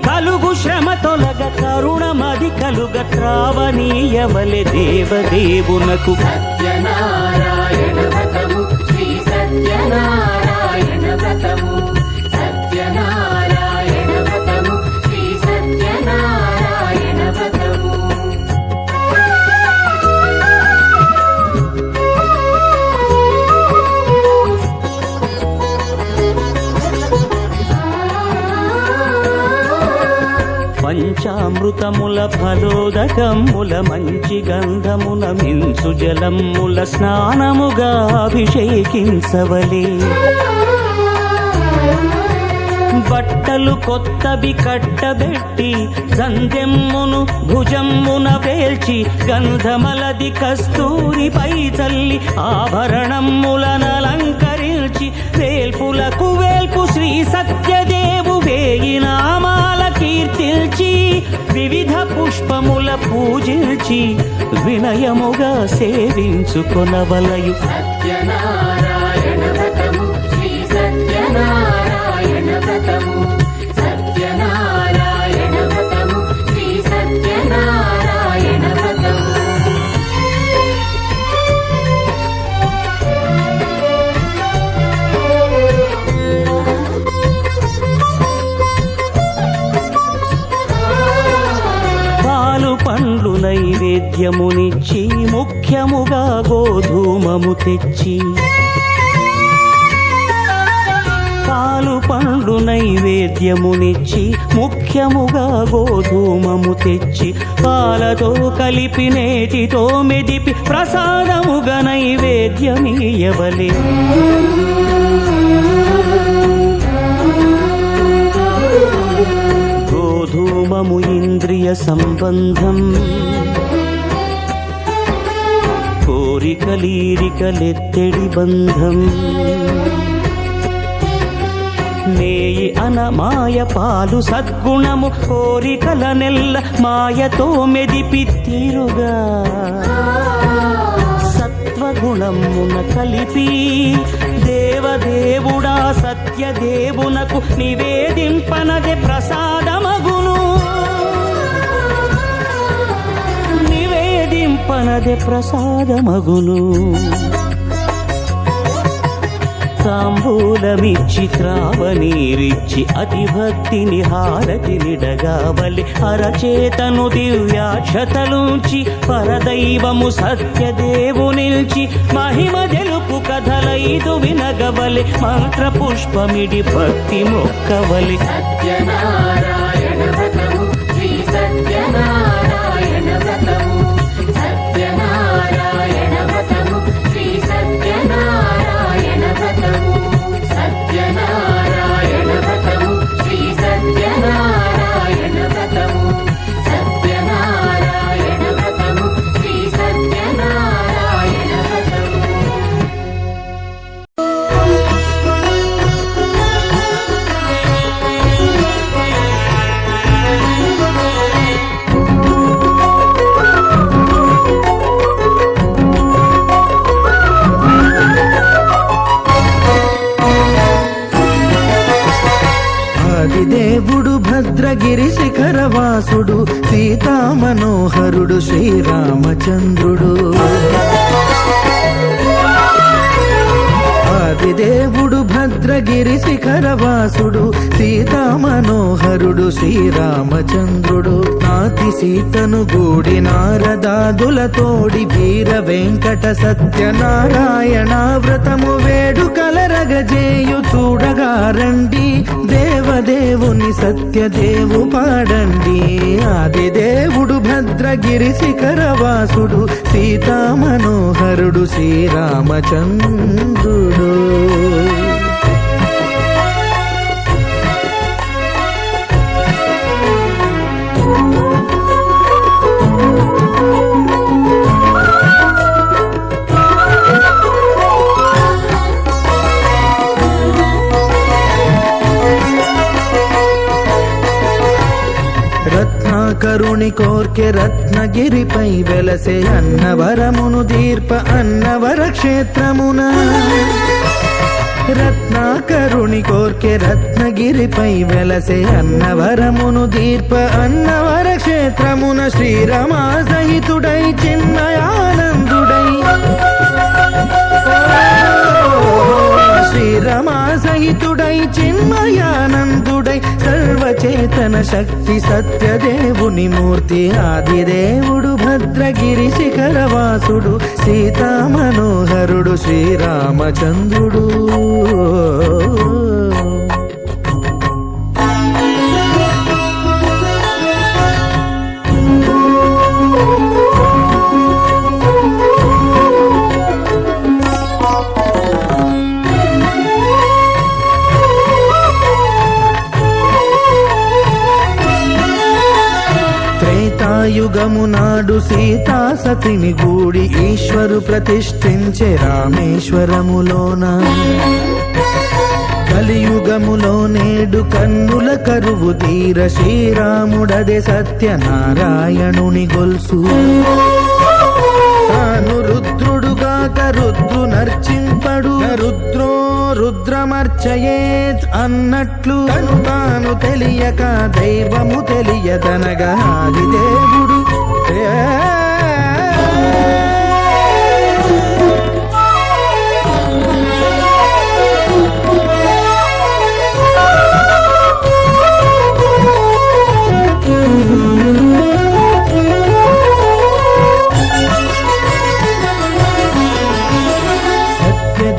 కలుగు శ్రమ తొలగ కరుణ మది కలుగ త్రావనీయవలె దేవదేవునకు. సత్యనారాయణ వ్రతము శ్రీ సత్యనారాయణ వ్రతము సత్యనారాయణ వ్రతము శ్రీ సత్యనారాయణ వ్రతము. పంచామృతముల ఫలోదకముల మంచి గంధమున మించు జలముల స్నానముగా అభిషేకించవలే. బట్టలు కొత్తవి కట్టబెట్టి సందెమ్మును భుజమ్మున పేల్చి గంధమలది కస్తూరిపై చల్లి ఆభరణములనలంకరించి వేల్పులకు వేల్పు శ్రీ సత్యదేవు వేయి నామాల కీర్తిల్చి వివిధ పుష్పముల పూజించి వినయముగా సేవించుకొనవలయు. సత్యనారాయణ వ్రతము శ్రీ సత్యనారాయణ వ్రతము సత్యనారాయణ వ్రతము శ్రీ సత్యనారాయణ వ్రతము. పాలు పండ్లు నైవేద్యమునిచ్చి ముఖ్యముగా గోధూమము తెచ్చి పాలు పండ్లు నైవేద్యమునిచ్చి ముఖ్యముగా గోధూమము తెచ్చి పాలతో కలిపి నేతితో మెదిపి ప్రసాదముగా నైవేద్యమీయవలే. గోధూమము ఇంద్రియ సంబంధం కోరికలీరికలెత్తెడి బంధం నేయి అనమాయ పాలు సద్గుణము కోరికల నెల్ల మాయతో మెదిపి తీరుగా సత్వగుణమున కలిపి దేవదేవుడా సత్యదేవునకు నివేదింపనదే ప్రసాదమగును. నివేదింపనదే ప్రసాదమగును. తాంబూలమిచ్చి త్రావనీరిచ్చి అతి భక్తిని హారతినిడగావలి అరచేతను దివ్యాక్షతలుంచి పరదైవము సత్యదేవు నిల్చి మహిమ తెలుపు కథలైదు వినగవలి మంత్ర పుష్పమిడి భక్తి మొక్కవలి. సత్యనారాయణ వ్రతము శ్రీ సత్యనారాయణ వ్రతము సత్యనారాయణ వ్రతము శ్రీ సత్యనారాయణ వ్రతము సత్యనారాయణ వ్రతము శ్రీ సత్యనారాయణ వ్రతము సత్యనారాయణ వ్రతము శ్రీ సత్యనారాయణ వ్రతము. ఆదిదేవుడు భద్రగిరి శిఖరవాసుడు సీతామనోహరుడు శ్రీరామచంద్రుడు. ఆదిదేవుడు భద్రగిరి శిఖరవాసుడు సీతామనోహరుడు శ్రీరామచంద్రుడు. నాతి సీతను గూడి నారదాదుల తోడి వీర వెంకట సత్యనారాయణ వ్రతము వేడుకల రగజేయు చూడగా రండి దేవదేవుని సత్యదేవు పాడండి. ఆదిదేవుడు భద్రగిరి శిఖరవాసుడు సీతామనోహరుడు మనోహరుడు శ్రీరామచంద్రుడు. రత్నాకరుని కోర్కె రత్నగిరిపై వెలసే అన్నవరమును దీర్ప అన్నవర క్షేత్రమున. రత్నాకరుని కోర్కె రత్నగిరిపై వెలసే అన్నవరమును దీర్ప అన్నవర క్షేత్రమున. శ్రీరమా సహితుడై చిన్మయానందుడై శ్రీరమా సహితుడై చిన్మయానందుడై సర్వచేతన శక్తి సత్యదేవుని మూర్తి ఆదిదేవుడు భద్రగిరి శిఖరవాసుడు సీతామనోహరుడు శ్రీరామచంద్రుడు. త్రేతాయుగము నాడు సీతా సతిని గూడి ఈశ్వరు ప్రతిష్ఠించే రామేశ్వరములోన. కలియుగములో నేడు కన్నుల కరువు తీర శ్రీరాముడదే సత్యనారాయణుని గొల్సు. తాను రుద్రుడుగాక రుద్రు నర్చింపడు రుద్రో రుద్రమర్చయేత్ అన్నట్లు తను తాను తెలియక దైవము తెలియదనగా ఆదిదేవుడు.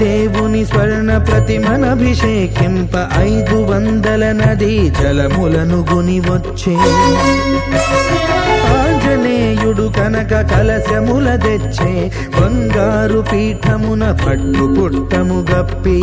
దేవుని స్వర్ణ ప్రతిమనభిషేకింప 500 నదీ జలములను గుని వచ్చే. ఆంజనేయుడు కనక కలశముల తెచ్చే బంగారు పీఠమున పట్టు పుట్టము గప్పి.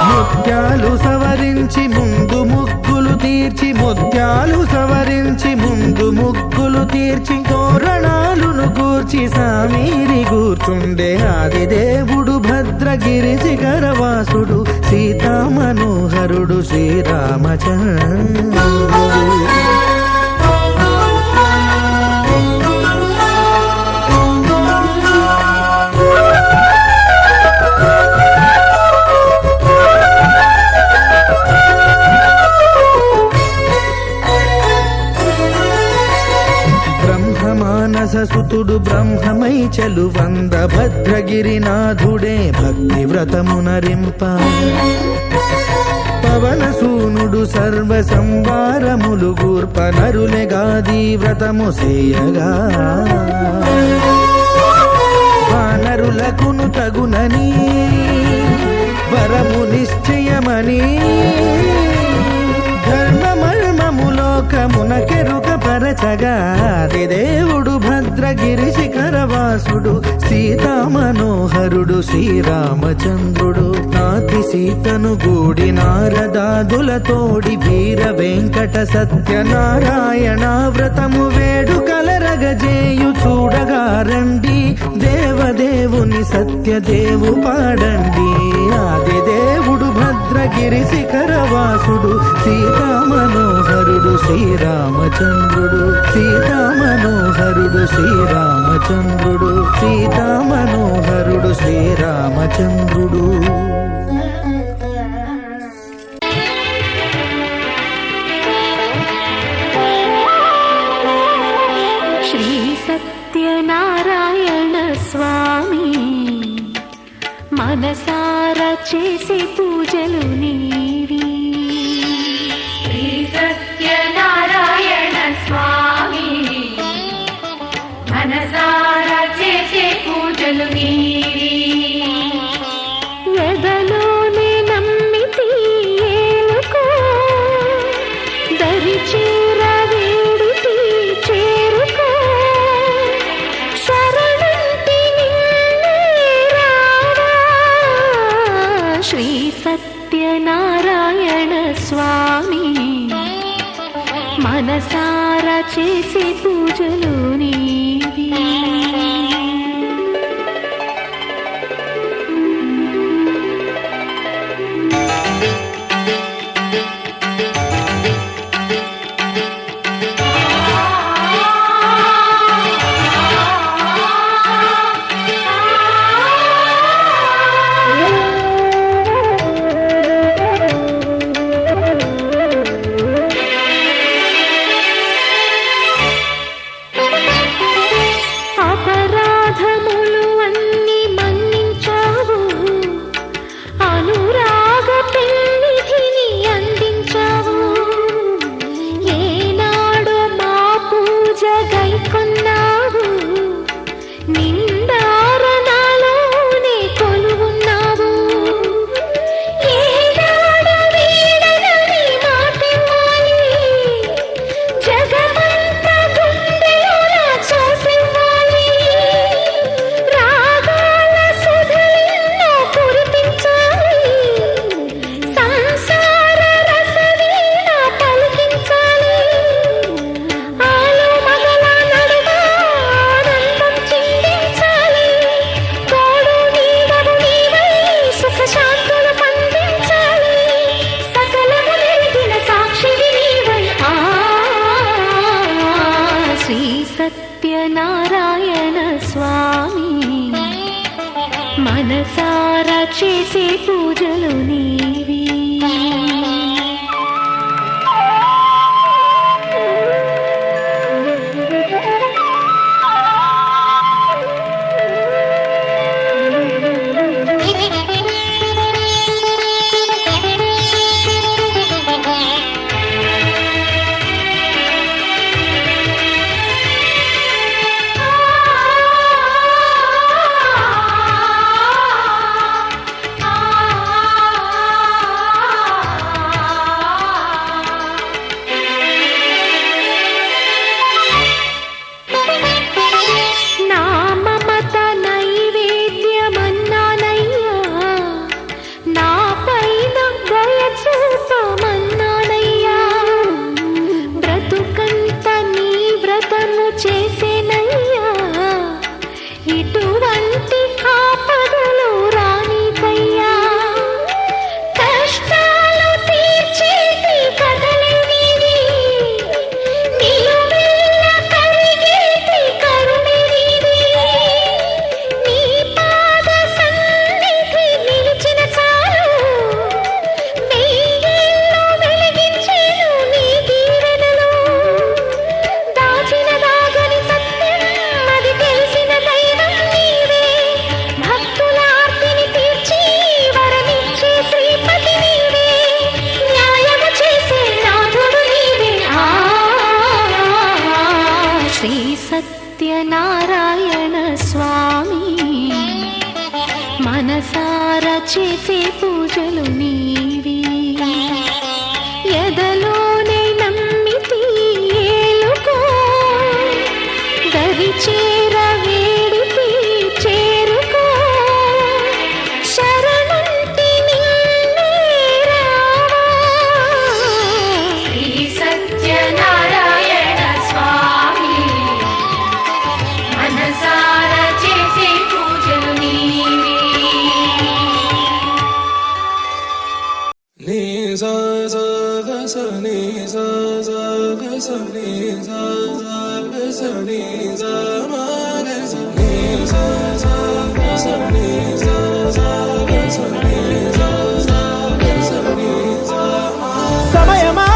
ముత్యాలు సవరించి ముందు ముగ్గులు తీర్చి ముత్యాలు సవరించి ముందు ముగ్గులు తీర్చి తోరణాలును కూర్చి సామీరి కూర్చుండే ఆదిదేవుడు భద్రగిరి శిఖరవాసుడు సీతామనోహరుడు శ్రీరామచంద్రుడు. మానససుతుడు బ్రహ్మమై చెలువంద భద్రగిరినాథుడే భక్తి వ్రతమునరింప. పవనసూనుడు సర్వ సంవారములు గూర్ప నరులెగాది వ్రతము సేయగా. వానరులకును తగునని వరము నిశ్చయమని ధర్మమర్మములోకమునకెరుక పరచగా దేవుడు భద్రగిరి శిఖరవాసుడు సీతామనోహరుడు శ్రీరామచంద్రుడు. నాతి సీతను గూడి నారదాదులతోడి వీర వెంకట సత్యనారాయణ వ్రతము వేడుకలరగజేయు చూడగా రండి దేవదేవుని సత్యదేవు పాడండి. ఆదిదేవుడు భద్రగిరి శిఖరవాసుడు సీతామనోహరుడు శ్రీరామచంద్రుడు. సీతామనోహరుడు శ్రీరామచంద్రుడు. సీతామనోహరుడు శ్రీరామచంద్రుడు. శ్రీ సత్యనారాయణ స్వామి మనసారా చేసే పూజలు నీవి. శ్రీ సత్యనారాయణ స్వామి మనసారా చేసే పూజలు నీవి. ఎదలోనే నమ్మితి ఏలుకో దరి చేర వేడితి చేరుకో శరణంటిని సత్యనారాయణ స్వామి మనసారా చేసే పూజలు నీవి అపరాధములు అన్ని మన్నించావు అనురాగ పెన్నిధిని అందించావు ఏనాడు మా పూజ గైకొన్నావు నిందారణలోనే కొలువున్నావు ఏనాడు వీడనని మాటివ్వాలి జగమంత గుండెలోన చోటివ్వాలి రాగాల సుధలెన్నో కురిపించాలి సంసార రసవీణ పలికించాలి ఆలు మగల నడుమ ఆనందం చిందించాలి తోడు నీడవు నీవై సుఖ శాంతులు పండించాలి సకలము నెరిగిన సాక్షివి నీవై శ్రీ సత్యనారాయణ స్వామి మనసారా చేసే పూజలు నీవి నా మమత నైవేద్యమన్నానయ్యా నా పైన దయ చూపమన్నానయ్యా బ్రతుకంత నీ వ్రతము చేసేనయ్యా ఇటువంటి ఆపదలు రానికయ్యా కష్టాలు తీర్చేటి కథలే నీవి నిలువెల్ల కలిగేటి కరుణే నీవి నీ పాద సన్నిధి నిలిచిన చాలు వెయ్యేళ్ళు వెలిగించేను నీ దీవెనలు దాచిన దాగని సత్యం అది తెలిసిన దైవం నీవే భక్తుల ఆర్తిని తీర్చి వరమిచ్చే శ్రీపతి నీవే న్యాయము చేసే నాథుడు నీవే శ్రీ సత్యనారాయణ స్వామి మనసారా చేసే పూజలు నీవి ఎదలోనే నమ్మితి ఏలుకో దరి చేర వేడితి చేరుకో శరణంటి నిన్నే రావా శ్రీ సత్యనారాయణ స్వామి మనసారా చేసే పూజలు నీవి Ni sa sa ga sa ni sa sa ga sa ni sa sa ga sa ni sa ma ga sa ni sa sa ga sa ni sa sa ga sa ni sa sa ga sa ni sa ma సమయమా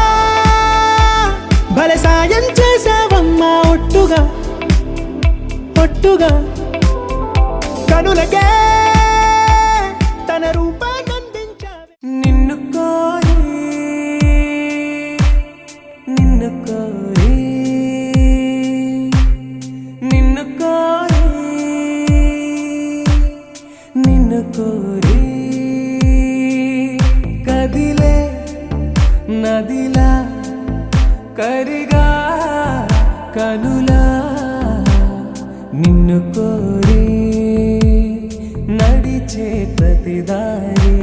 భలే సాయం చేసావమ్మా ఒట్టుగా ఒట్టుగా కనులకే తన రూపాన్నందించావే నిన్ను కోరి నిన్ను కోరి నిన్ను కోరి నిన్ను కోరి కదిలే నదిలా కరిగా కనులా నిన్ను కోరి నడిచే ప్రతిదారి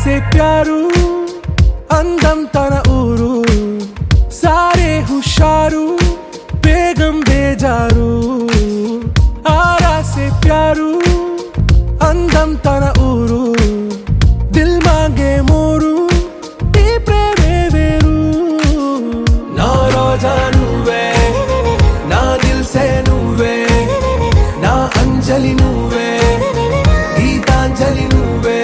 సే ప్యారు అందం తన ఊరు సారే హుషారు బేగం బేజారు ఆరా సే ప్యారు అందం తన ఊరు దిల్ మాంగే మోరు ఈ ప్రేమే వేరు నా రోజా నువ్వే నా దిల్ సే నువ్వే నా అంజలి నువ్వే గీతాంజలి నువ్వే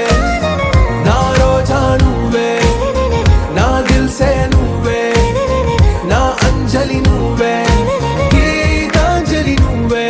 నా రోజా నువ్వే నా దిల్ సే నువ్వే నా అంజలి నువ్వే గీతాంజలి నువ్వే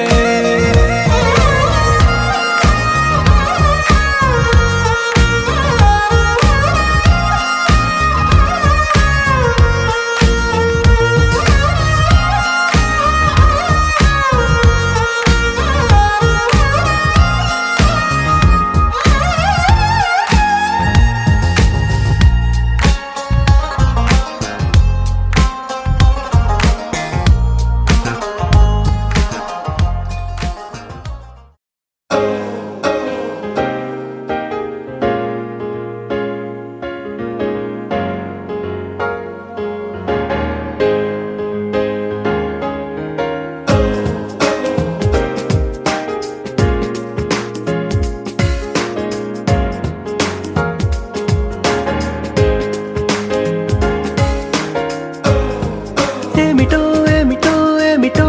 ఏమిటో ఏమిటో ఏమిటో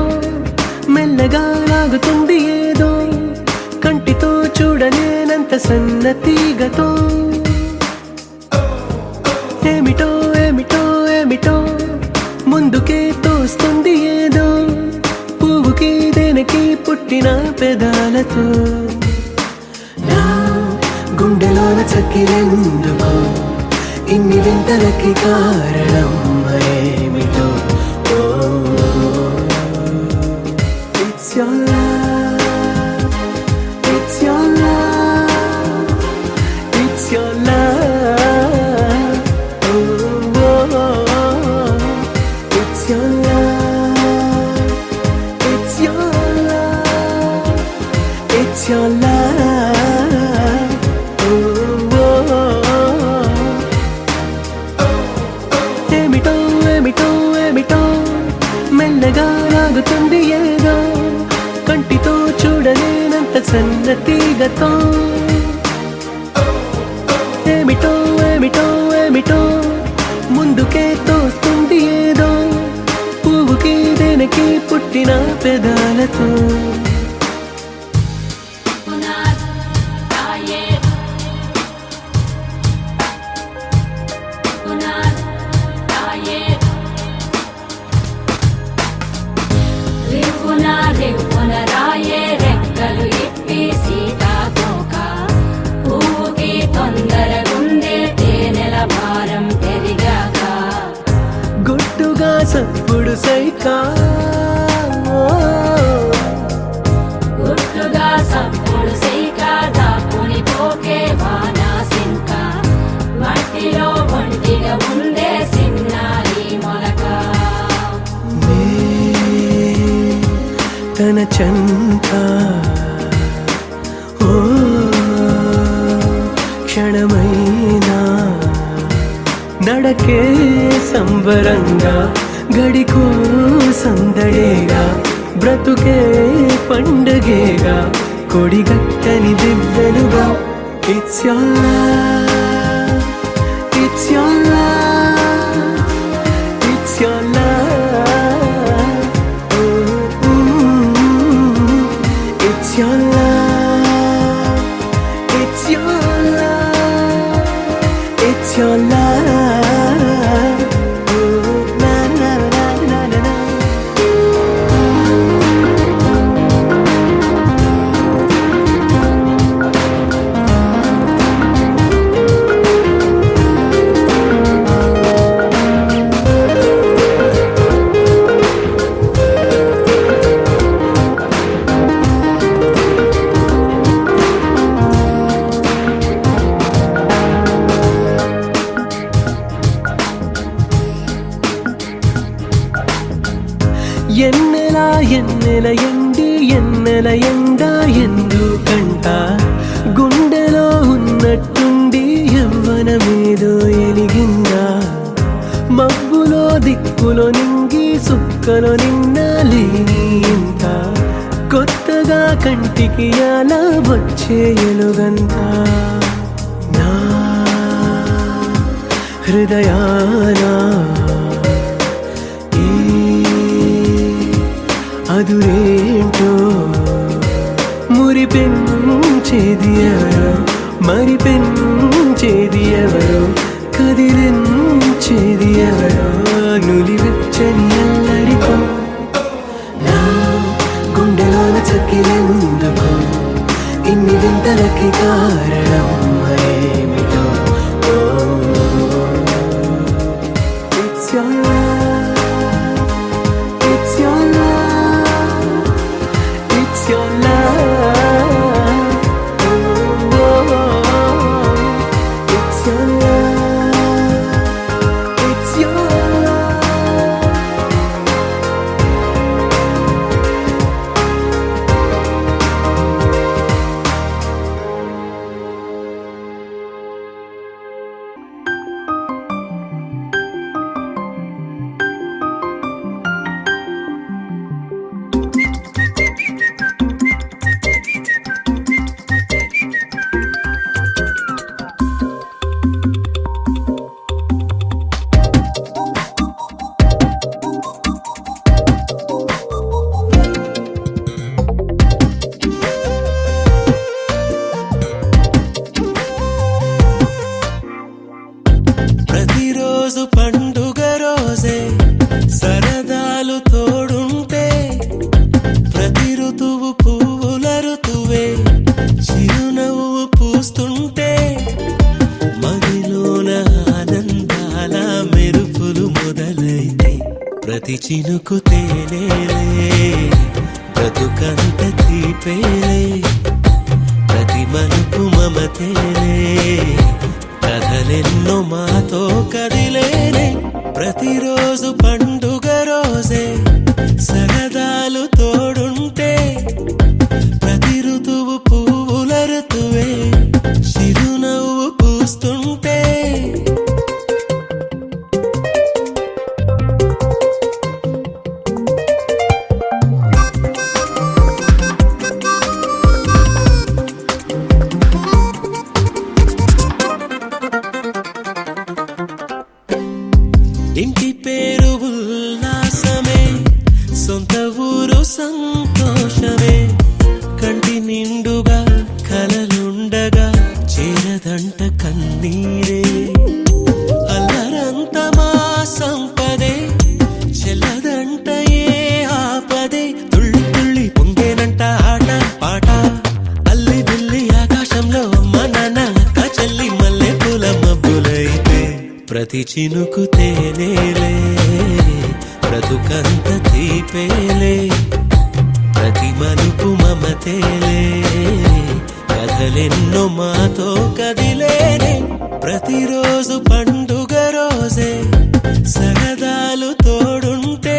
మెల్లగా లాగుతుంది ఏదో కంటితో చూడలేనంత సన్నతీగతో ఏమిటో ఏమిటో ఏమిటో ముందుకే తోస్తుంది ఏదో పువ్వుకి దేనికి పుట్టిన పెదాలతో నా గుండెలోన చక్కిరెందుకు ఇన్ని వింతలకి కారణం ఏమిటో It's your love, it's your love, it's your love. Oh, oh, oh. It's your love, it's your love, it's your love. Oh, oh, oh. ఏమిటో ఏమిటో ఏమిటో మెల్లగా లాగుతుంది ఏదో కంటితో చూడలేనంత సన్నతీగతో ఏమిటో ఏమిటో ఏమిటో ముందుకే తోస్తుంది ఏదో పువ్వుకి దేనికి పుట్టిన పెదాలతో రాయే రెక్కలు ఇప్పి సీతాకోక పువ్వుకి తొందరగుందే తేనెల భారం పెరిగాక గుట్టుగా సప్పుడు సైకా గుట్టుగా సప్పుడు సైక దాక్కుని పోకే వానా సింక మట్టిలో ఒంటిగా ఉందే సిన్నారి మొలక తన చంత ఓ క్షణమైనా నడకే సంబరంగా గడికో సందడేగా బ్రతుకే పండగేగా కొడిగట్టని దివ్వెనుగా it's your love it's your love it's your love It's your love, it's your love, it's your love. Oh, na na na na na na. ఎన్నెల ఎన్నెల ఎండి ఎన్నెల ఎండా ఎందుకంట గుండెలో ఉన్నట్టుండి యవ్వన ఏదో ఎలిగిందా మబ్బులో దిక్కులో నింగి సుక్కలో నిన్నాలి ఇంత కొత్తగా కంటికి అలా వచ్చే ఎలుగంతా నా హృదయాన ఈ అదురేంటో మురిపెంచేది ఎవరో మరి పెంచేది ఎవరో కదిలించేది ఎవరో నులివెచ్చని అల్లరితో నా గుండెలోన చక్కిరెందుకో ఇన్ని వింతలకి కారణం ఏమిటో It's your love, it's your love, it's your love. It's your love, it's your love. ప్రతిరోజు పండుగ రోజే సరదాలు తోడుంటే ప్రతి ఋతువు పువ్వుల ఋతువే చిరునవ్వు పూస్తుంటే మదిలోన ఆనందాల మెరుపులు మొదలైతే ప్రతి చినుకు తేనేలే బ్రతుకంత తీపేలే ప్రతి మలుపు మమతేలే కథలెన్నో మాతో కదిలేనే ప్రతిరోజు పండుగ రోజే సరదాలు తోడుంటే ప్రతి ఋతువు పువ్వుల ఋతువే చిరునవ్వు పూస్తుంటే ఇంటి పేరు ఉల్లాసమే సొంత ఊరు సంతోషమే కంటి నిండుగా కలలుండగా చేరదంట కన్నీరే అల్లరంత మా సంపదే చెల్లదంట ఏ ఆపదే తుళ్ళి తుళ్ళి పొంగేనంట ఆట పాట అల్లి బిల్లి ఆకాశంలో అమ్మ నాన్న అక్క చెల్లి మల్లె పూల మబ్బులైతే ప్రతి చినుకు తేనేలే బ్రతుకంత తీపేలే ప్రతి మలుపు మమతేలే కథలెన్నో మాతో కదిలేనే ప్రతిరోజు పండుగ రోజే సరదాలు తోడుంటే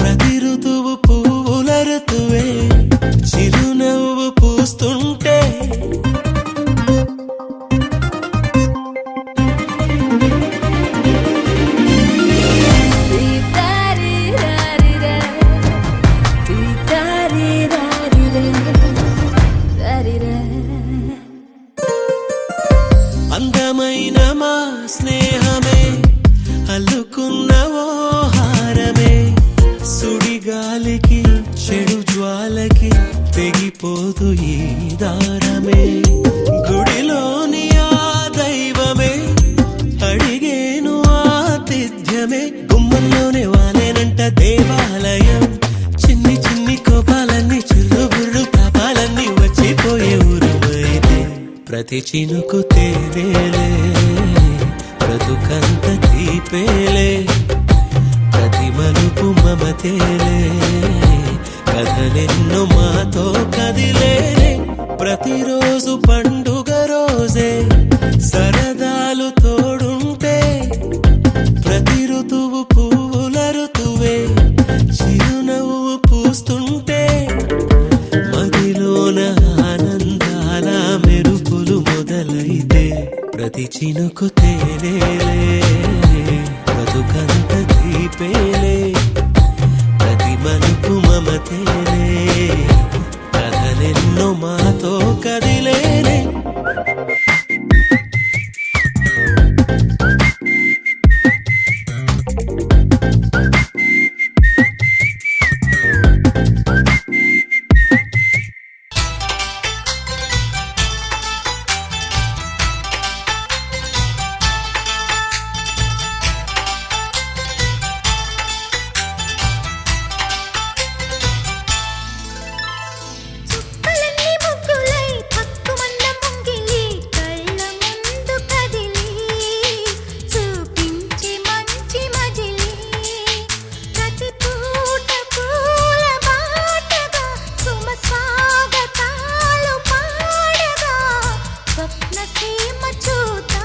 ప్రతి ఋతువు పువ్వుల ఋతువే చిరునవ్వు పూస్తుంటే అందమైన మా స్నేహమే అల్లుకున్న ఓ హారమే సుడిగాలికి చెడు జ్వాలకి తెగిపోదు ఈ దారమే గుడిలోని ఆ దైవమే అడిగేను ఆతిథ్యమే గుమ్మంలోనే వాలేనంట దేవాలయం చిన్ని చిన్ని కోపాలన్నీ చిల్లుబుర్రు తాపాలన్నీ వచ్చిపోయే ఊరుమైతే ప్రతి చినుకు తేనేలే బ్రతుకంత తీపేలే ప్రతి మలుపు మమతేలే కథలెన్నో మాతో కదిలేనే ప్రతిరోజు పండుగ రోజే సరదాలు తోడుంటే ప్రతి ఋతువు పువ్వుల ఋతువే చిరునవ్వు పూస్తుంటే మదిలోన ఆనందాల మెరుపులు మొదలైతే ప్రతి చినుకు చుక్కలన్నీ ముగ్గులై పక్కుమన్న ముంగిలి కళ్ళ ముందు కదిలి చూపించి మంచి మజిలి ప్రతి పూట పూల బాటగా సుమ స్వాగతాలు పాడగా స్వప్న సీమ చూతా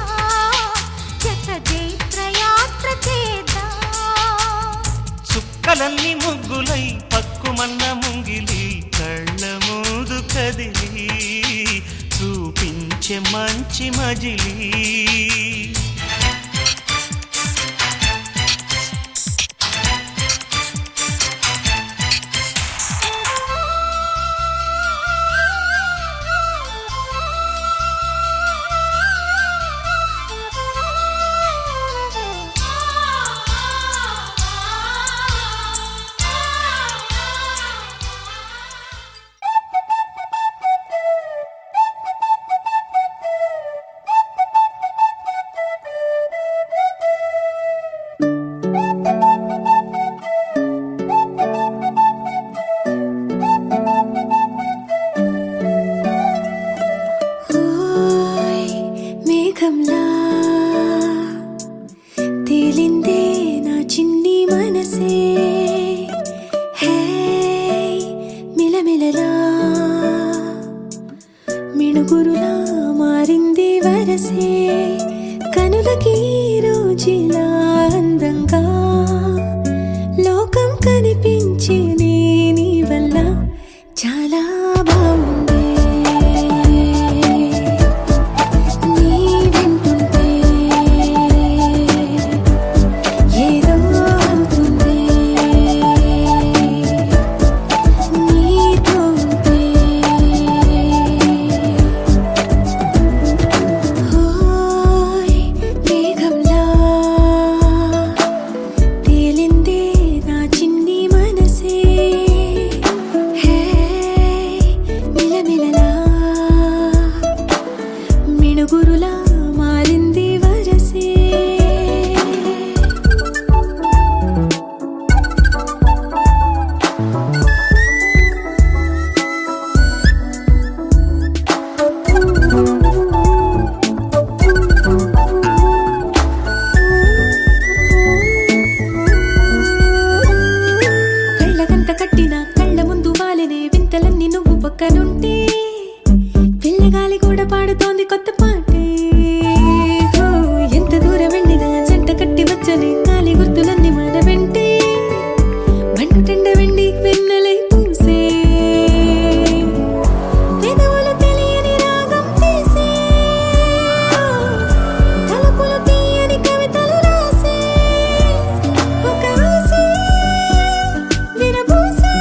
జత జైత్రయాత్ర చేద్దాం చుక్కలన్నీ ముగ్గులై పక్కుమన్న ముంగిలి కళ్ళ ముందు కదిలి చూపించే మంచి మజిలీ ఓయ్ మేఘంలా తేలిందే నా చిన్ని మనసే హే మిలమిలలా మిణుగురులా మారింది వరసే కనులకి రోజులా అందంగా లోకం కనిపించే నీ వల్ల చాలా బాగుంది నీ వింటుంటే ఏదో అవుతుంది నీతో ఉంటే ఓయ్ మేఘంలా తేలిందే నా చిన్ని మనసే హే మిలమిలలా మిణుగురులా మారింది వరసే కళ్ళకంత కట్టిన కళ్ళ ముందు వాలినే వింతలన్నీ నువ్వు పక్కనుంటే పిల్లగాలి కూడా పాడుతోంది కొత్త పాటే ఓ, ఎంత దూరం వెళ్ళినా జంట కట్టి వచ్చని కాలి గుర్తులన్నీ మన వెంటే మండుటెండ వెండి వెన్నెలై పూసే పెదవులు తెలియని రాగం తీసే తలుపులు తీయని కవితలు రాసే ఒక ఆసే విరబూసే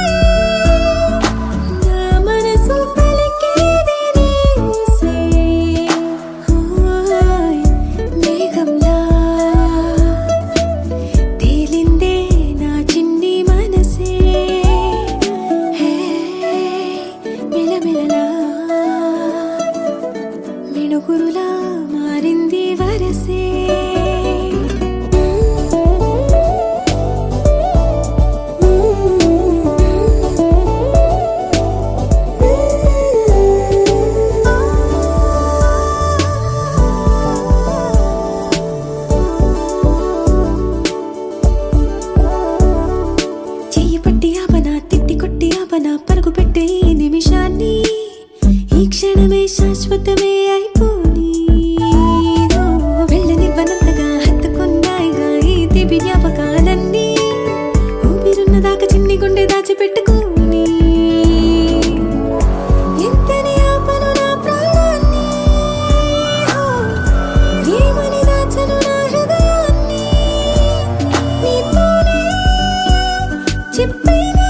నా మనసు పలికేది నీ ఊసే ఓయ్ మేఘంలా తేలిందే నా చిన్ని మనసే హే మిలమిలలా మిణుగురులా మారింది వరసే చెయ్యి పట్టి ఆపనా తిట్టి కొట్టి ఆపనా పరుగు పెట్టే ఈ నిమిషాన్ని ఈ క్షణమే శాశ్వతమే అయిపోని ఓ, వెళ్ళనివ్వనంతగా హత్తుకున్నాయిగా ఈ తీపి జ్ఞాపకాలన్నీ ఊపిరున్నదాకా చిన్ని గుండె దాచిపెట్టుకోని ఎంతని ఆపను నా ప్రాణాన్ని ఓ, ఏమని దాచను నా హృదయాన్ని నీతోనే చెప్పేనే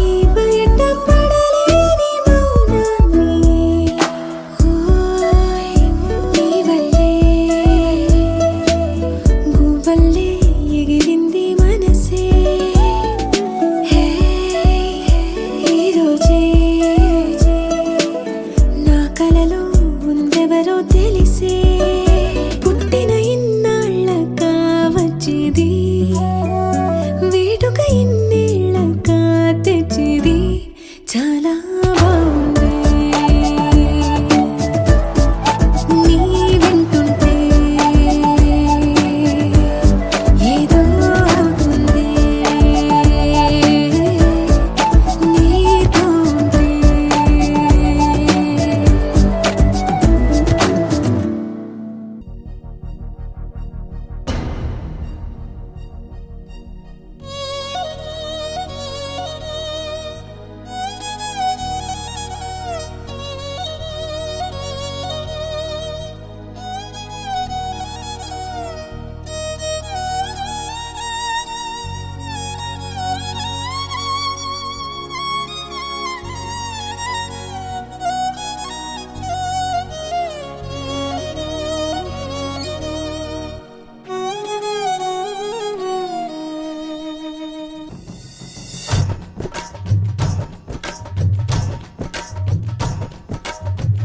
ఈ బయట పడలేని మౌనాన్ని ఓయ్ నీ వల్లే గువ్వల్లే ఎగిరింది మనసే హే, ఈరోజే నా కలలో ఉందెవరో తెలిసే పుట్టిన ఇన్నాళ్ళక వచ్చేది వేడుక ఇన్నేళ్ళక తెచ్చేది చాలా బాగుంది నీ వింటుంటే ఏదో అవుతుంది నీతో ఉంటే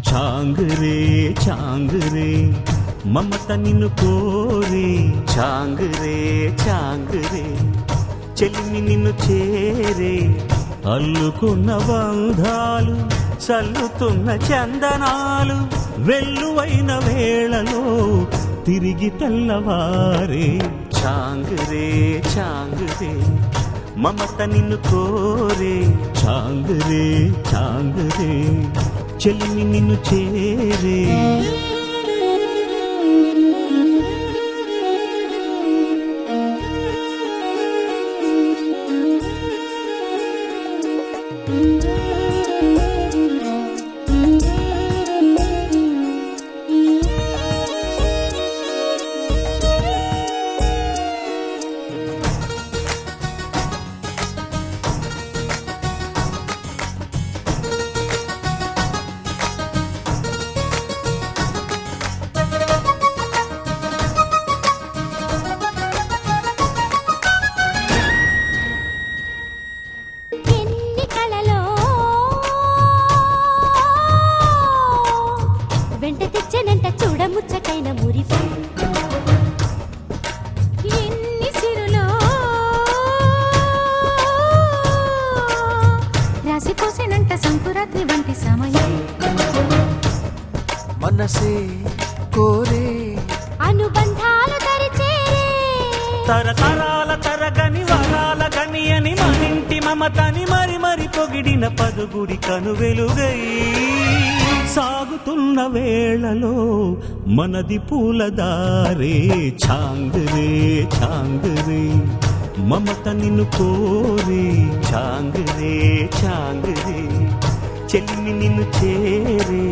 చాంగురే చాంగురే మమత నిన్ను కోరే చాంగురే చాంగురే చెలిమి నిన్ను చేరే అల్లుకున్న బంధాలు చల్లుతున్న చందనాలు వెల్లువైన వేళలో తిరిగి తెల్లవారే చాంగురే చాంగురే మమత నిన్ను కోరే చాంగురే చాంగురే చెలిమి నిన్ను చేరే ఎన్ని కలలో వెంట తెచ్చనంట చూడముచ్చటైన మురిపి ఎన్ని సిరులో రాసిపోసేనంట సంకురాత్రి వంటి సమయం మనసే కోరే అనుబంధాలు తరిచేరే తరతరాల తరగని వరాల గని అని మనింటి మమతని మరి మరి పొగిడిన పదుగుడి కనువెలుగై సాగుతున్న వేళలో మనది పూలదారే చాంగురే చాంగురే మమత నిన్ను కోరే చాంగురే చాంగురే చెలిమి నిన్ను చేరే